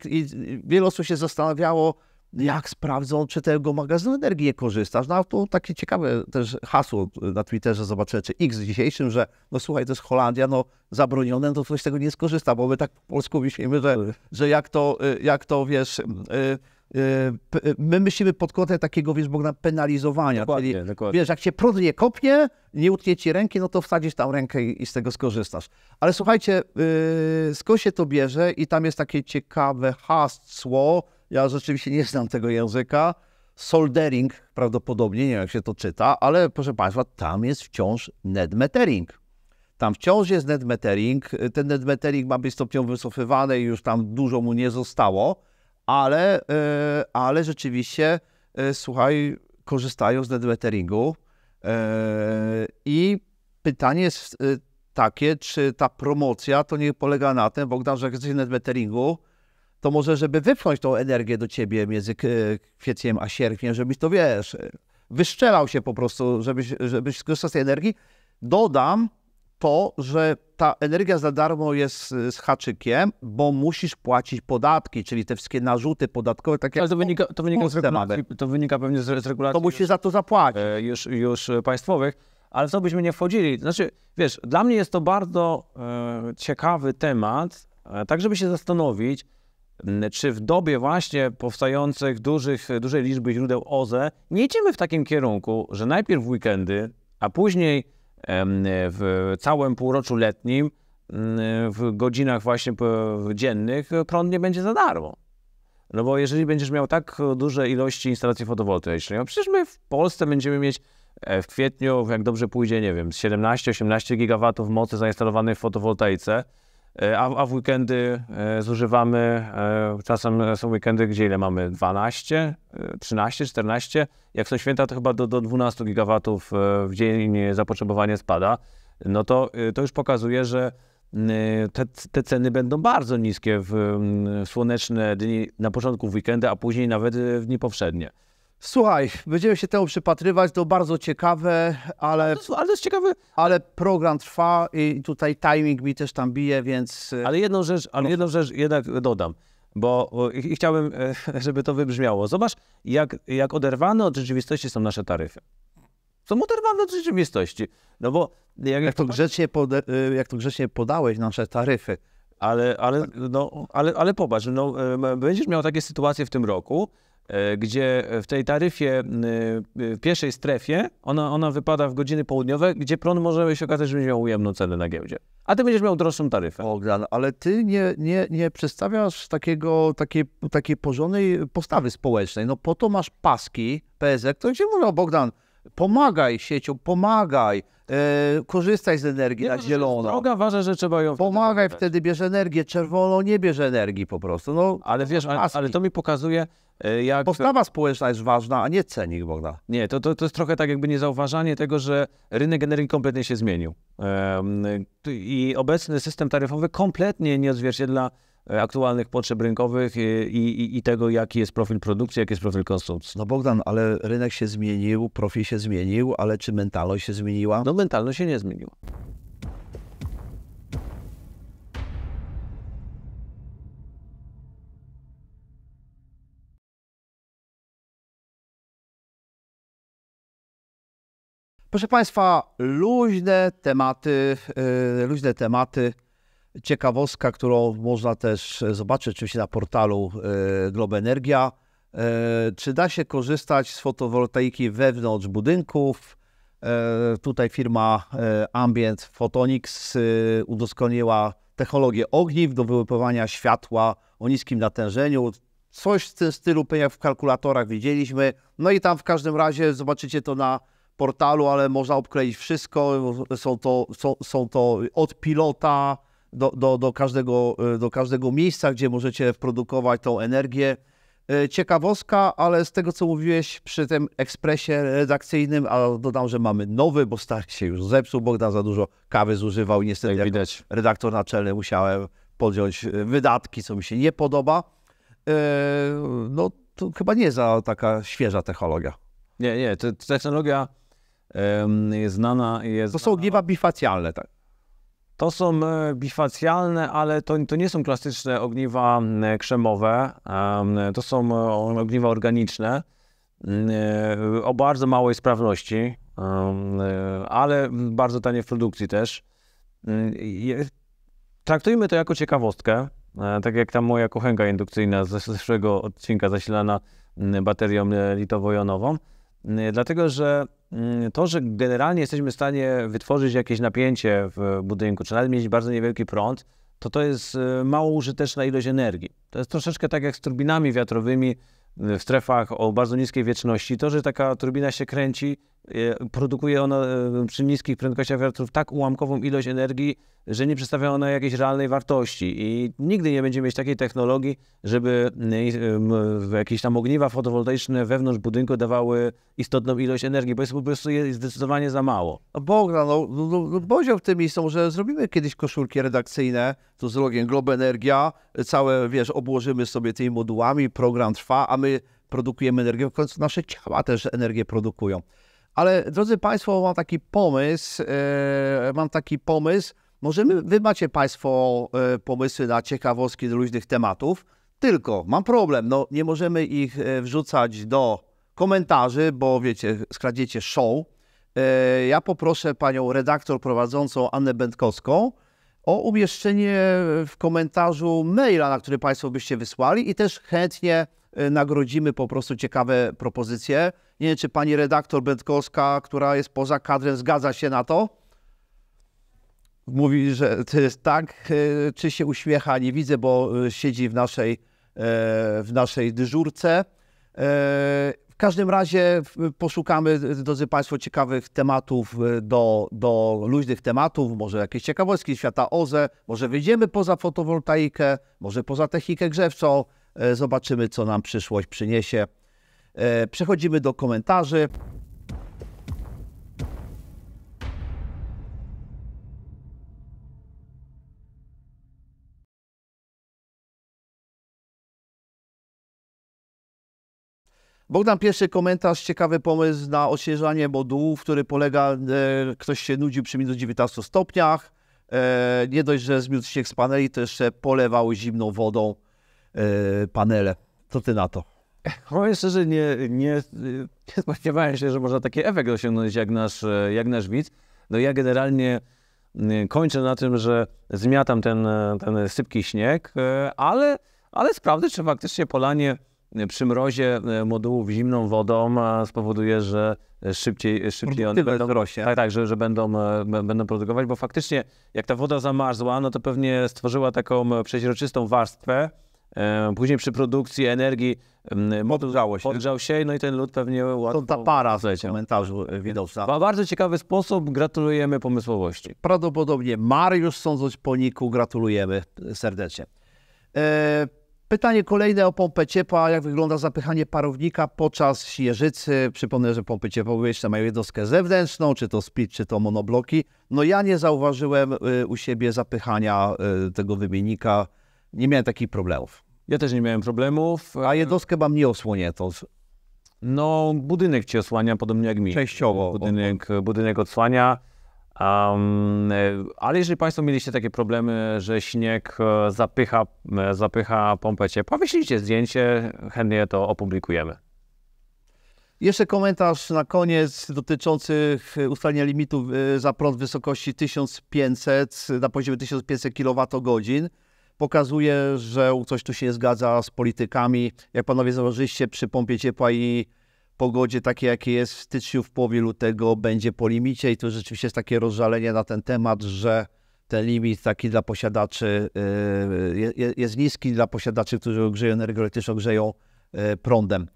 Speaker 2: wiele osób się zastanawiało, jak sprawdzą, czy tego magazynu energii nie korzystasz. No to takie ciekawe też hasło na Twitterze zobaczyłem, czy X dzisiejszym, że no słuchaj, to jest Holandia, no zabronione, no to ktoś z tego nie skorzysta, bo my tak po polsku myślimy, że jak to wiesz, my myślimy pod kątem takiego, wiesz, Bogdan, penalizowania.
Speaker 1: Dokładnie,
Speaker 2: czyli,
Speaker 1: dokładnie.
Speaker 2: wiesz, jak cię prąd nie kopnie, nie utnie ci ręki, no to wsadzisz tam rękę i z tego skorzystasz. Ale słuchajcie, skąd się to bierze i tam jest takie ciekawe hasło, ja rzeczywiście nie znam tego języka, soldering prawdopodobnie, nie wiem jak się to czyta, ale proszę Państwa, tam jest wciąż net metering. Tam wciąż jest net metering, ten net metering ma być stopniowo wycofywany i już tam dużo mu nie zostało, ale rzeczywiście, słuchaj, korzystają z net meteringu i pytanie jest takie, czy ta promocja to nie polega na tym, Bogdan, że jak jesteś w net meteringu, to może, żeby wypchnąć tą energię do ciebie między kwietniem a sierpniem, żebyś to, wiesz, wyszczelał się po prostu, żebyś skorzystał z tej energii. Dodam to, że ta energia za darmo jest z haczykiem, bo musisz płacić podatki, czyli te wszystkie narzuty podatkowe, takie
Speaker 1: Ale
Speaker 2: jak
Speaker 1: to wynika z regulacji, to wynika pewnie z regulacji
Speaker 2: to musisz za to zapłacić.
Speaker 1: już państwowych, ale w to byśmy nie wchodzili. Znaczy, wiesz, dla mnie jest to bardzo ciekawy temat, tak żeby się zastanowić, czy w dobie właśnie powstających dużej liczby źródeł OZE nie idziemy w takim kierunku, że najpierw w weekendy, a później w całym półroczu letnim, w godzinach właśnie dziennych prąd nie będzie za darmo. No bo jeżeli będziesz miał tak duże ilości instalacji fotowoltaicznych, no przecież my w Polsce będziemy mieć w kwietniu, jak dobrze pójdzie, nie wiem, 17-18 gigawatów mocy zainstalowanej w fotowoltaice, a w weekendy zużywamy, czasem są weekendy, gdzie ile mamy? 12, 13, 14. Jak są święta, to chyba do 12 gigawatów w dzień zapotrzebowanie spada. No to już pokazuje, że te ceny będą bardzo niskie w słoneczne dni na początku weekendu, a później nawet w dni powszednie.
Speaker 2: Słuchaj, będziemy się temu przypatrywać, to bardzo ciekawe, ale
Speaker 1: Ale to jest ciekawe.
Speaker 2: program trwa i tutaj timing mi też tam bije, więc...
Speaker 1: Ale jedną rzecz jednak dodam, i chciałbym, żeby to wybrzmiało. Zobacz, jak oderwane od rzeczywistości są nasze taryfy. Są oderwane od rzeczywistości. No bo
Speaker 2: Jak to grzecznie podałeś nasze taryfy.
Speaker 1: ale popatrz, będziesz miał takie sytuacje w tym roku, gdzie w tej taryfie w pierwszej strefie ona wypada w godziny południowe, gdzie prąd może się okazać, że będzie miał ujemną cenę na giełdzie. A ty będziesz miał droższą taryfę.
Speaker 2: Bogdan, ale ty nie przedstawiasz takiej porządnej postawy społecznej. No po to masz paski PSE, to gdzie mówią, Bogdan, pomagaj siecią, pomagaj, korzystaj z energii na zielono.
Speaker 1: Droga, ważna, że trzeba ją...
Speaker 2: Pomagaj, wtedy bierz energię, czerwono nie bierz energii po prostu. No,
Speaker 1: Ale wiesz, ale to mi pokazuje, jak...
Speaker 2: postawa społeczna jest ważna, a nie cenik, Bogdan.
Speaker 1: Nie, to jest trochę tak jakby niezauważanie tego, że rynek energii kompletnie się zmienił. I obecny system taryfowy kompletnie nie odzwierciedla aktualnych potrzeb rynkowych i tego, jaki jest profil produkcji, jaki jest profil konsumpcji.
Speaker 2: No Bogdan, ale rynek się zmienił, profil się zmienił, ale czy mentalność się zmieniła?
Speaker 1: No mentalność się nie zmieniła.
Speaker 2: Proszę Państwa, luźne tematy, ciekawostka, którą można też zobaczyć oczywiście na portalu Globenergia. Czy da się korzystać z fotowoltaiki wewnątrz budynków? Tutaj firma Ambient Photonics udoskonaliła technologię ogniw do wyłapywania światła o niskim natężeniu. Coś w tym stylu, jak w kalkulatorach widzieliśmy. No i tam w każdym razie zobaczycie to na portalu, ale można obkleić wszystko. Są to od pilota do każdego miejsca, gdzie możecie produkować tą energię. Ciekawostka, ale z tego, co mówiłeś przy tym ekspresie redakcyjnym, a dodam, że mamy nowy, bo stary się już zepsuł, Bogdan za dużo kawy zużywał i niestety
Speaker 1: Jak widać.
Speaker 2: redaktor naczelny musiałem podjąć wydatki, co mi się nie podoba. No to chyba nie za taka świeża technologia.
Speaker 1: Nie, to technologia jest znana.
Speaker 2: To są ogniwa bifacjalne, tak?
Speaker 1: To są bifacjalne, ale to nie są klasyczne ogniwa krzemowe. To są ogniwa organiczne o bardzo małej sprawności, ale bardzo tanie w produkcji też. Traktujmy to jako ciekawostkę, tak jak ta moja kuchenka indukcyjna z zeszłego odcinka zasilana baterią litowo-jonową, dlatego że to, że generalnie jesteśmy w stanie wytworzyć jakieś napięcie w budynku, czy nawet mieć bardzo niewielki prąd, to jest mało użyteczna ilość energii. To jest troszeczkę tak jak z turbinami wiatrowymi w strefach o bardzo niskiej wieczności. To, że taka turbina się kręci, produkuje ona przy niskich prędkościach wiatrów tak ułamkową ilość energii, że nie przedstawia ona jakiejś realnej wartości i nigdy nie będziemy mieć takiej technologii, żeby jakieś tam ogniwa fotowoltaiczne wewnątrz budynku dawały istotną ilość energii, bo jest po prostu zdecydowanie za mało.
Speaker 2: Bogdan, podział w tym miejscu, że zrobimy kiedyś koszulki redakcyjne, tu z logiem Globenergia, całe, obłożymy sobie tymi modułami, program trwa, a my produkujemy energię, w końcu nasze ciała też energię produkują. Ale drodzy Państwo, mam taki pomysł, wy macie Państwo pomysły na ciekawostki do różnych tematów, tylko mam problem, nie możemy ich wrzucać do komentarzy, bo wiecie, skradziecie show. Ja poproszę panią redaktor prowadzącą Annę Będkowską o umieszczenie w komentarzu maila, na który Państwo byście wysłali i też chętnie nagrodzimy po prostu ciekawe propozycje. Nie wiem, czy pani redaktor Będkowska, która jest poza kadrem, zgadza się na to? Mówi, że to jest tak, czy się uśmiecha, nie widzę, bo siedzi w naszej dyżurce. W każdym razie poszukamy, drodzy Państwo, ciekawych tematów do luźnych tematów, może jakieś ciekawostki świata OZE, może wyjdziemy poza fotowoltaikę, może poza technikę grzewczą, zobaczymy, co nam przyszłość przyniesie. Przechodzimy do komentarzy. Bogdan, pierwszy komentarz, ciekawy pomysł na odświeżanie modułów, który polega, ktoś się nudził przy minus 19 stopniach, nie dość, że zmiótł śnieg z paneli, to jeszcze polewał zimną wodą panele. Co ty na to?
Speaker 1: Powiem szczerze, nie spodziewałem się, że można taki efekt osiągnąć jak nasz widz. No ja generalnie kończę na tym, że zmiatam ten sypki śnieg, ale sprawdzę, czy faktycznie polanie przy mrozie modułów zimną wodą spowoduje, że szybciej one będą
Speaker 2: rośnie.
Speaker 1: tak, że będą produkować, bo faktycznie jak ta woda zamarzła, no to pewnie stworzyła taką przeźroczystą warstwę. Później przy produkcji energii podgrzał się, no i ten lód pewnie łatwo
Speaker 2: To ta para w
Speaker 1: zleciał.
Speaker 2: komentarzu widoczna.
Speaker 1: Bardzo ciekawy sposób, gratulujemy pomysłowości.
Speaker 2: Prawdopodobnie Mariusz, sądząc po niku, gratulujemy serdecznie. Pytanie kolejne o pompę ciepła. Jak wygląda zapychanie parownika podczas jeżycy? Przypomnę, że pompy ciepłowe jeszcze mają jednostkę zewnętrzną, czy to split, czy to monobloki. No ja nie zauważyłem u siebie zapychania tego wymiennika. Nie miałem takich problemów.
Speaker 1: Ja też nie miałem problemów.
Speaker 2: A jednostkę mam nieosłoniętą.
Speaker 1: No, budynek cię osłania, podobnie jak mi.
Speaker 2: Częściowo.
Speaker 1: Budynek odsłania. Ale jeżeli Państwo mieliście takie problemy, że śnieg zapycha pompę ciepła, wyślijcie zdjęcie, chętnie to opublikujemy.
Speaker 2: Jeszcze komentarz na koniec dotyczący ustalenia limitu za prąd w wysokości 1500 na poziomie 1500 kWh. Pokazuje, że coś tu się nie zgadza z politykami. Jak panowie zauważyliście, przy pompie ciepła i pogodzie takiej, jakie jest w styczniu, w połowie lutego będzie po limicie i to rzeczywiście jest takie rozżalenie na ten temat, że ten limit taki dla posiadaczy jest niski, dla posiadaczy, którzy grzeją energią elektryczną, grzeją prądem.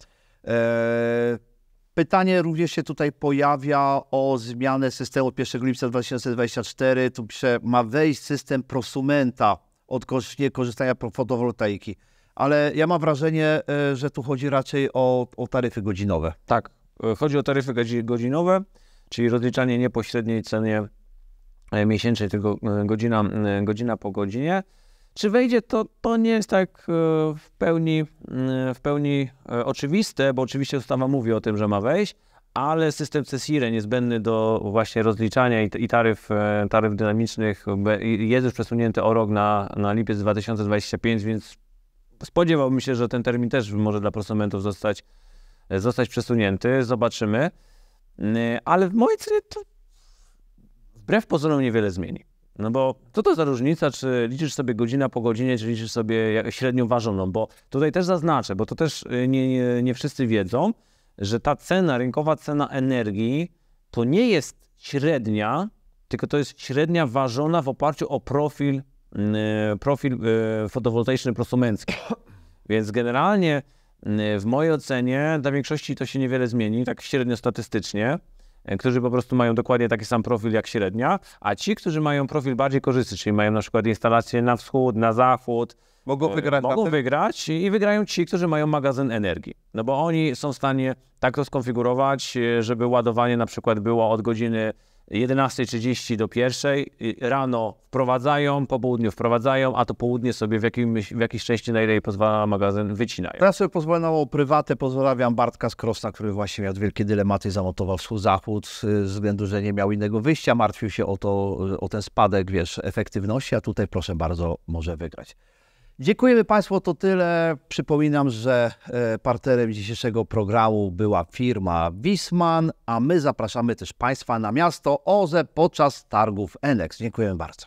Speaker 2: Pytanie również się tutaj pojawia o zmianę systemu od 1 lipca 2024. Tu pisze, ma wejść system prosumenta odnośnie korzystania z fotowoltaiki. Ale ja mam wrażenie, że tu chodzi raczej o taryfy godzinowe.
Speaker 1: Tak, chodzi o taryfy godzinowe, czyli rozliczanie nie po średniej cenie miesięcznej, tylko godzina po godzinie. Czy wejdzie, to nie jest tak w pełni oczywiste, bo oczywiście ustawa mówi o tym, że ma wejść, ale system CESIRE niezbędny do właśnie rozliczania i taryf dynamicznych jest już przesunięty o rok na lipiec 2025, więc spodziewałbym się, że ten termin też może dla prosumentów zostać przesunięty. Zobaczymy. Ale w mojej cenie to wbrew pozorom niewiele zmieni. No bo co to za różnica, czy liczysz sobie godzina po godzinie, czy liczysz sobie średnią ważoną? Bo tutaj też zaznaczę, bo to też nie wszyscy wiedzą, że ta cena, rynkowa cena energii to nie jest średnia, tylko to jest średnia ważona w oparciu o profil fotowoltaiczny prosumencki. Więc generalnie w mojej ocenie dla większości to się niewiele zmieni, tak średnio statystycznie, którzy po prostu mają dokładnie taki sam profil jak średnia, a ci, którzy mają profil bardziej korzystny, czyli mają na przykład instalacje na wschód, na zachód, mogą wygrać i wygrają ci, którzy mają magazyn energii. No bo oni są w stanie tak to skonfigurować, żeby ładowanie na przykład było od godziny 11:30 do 1:00, rano wprowadzają, po południu wprowadzają, a to południe sobie w jakiejś części, na ile jej pozwala magazyn, wycinają.
Speaker 2: Teraz sobie pozwolę na prywatę, pozdrawiam Bartka z Krosna, który właśnie miał wielkie dylematy, zamontował wschód-zachód ze względu, że nie miał innego wyjścia, martwił się o ten spadek, efektywności, a tutaj proszę bardzo, może wygrać. Dziękujemy Państwu, to tyle. Przypominam, że partnerem dzisiejszego programu była firma Wisman, a my zapraszamy też Państwa na miasto OZE podczas targów Enex. Dziękujemy bardzo.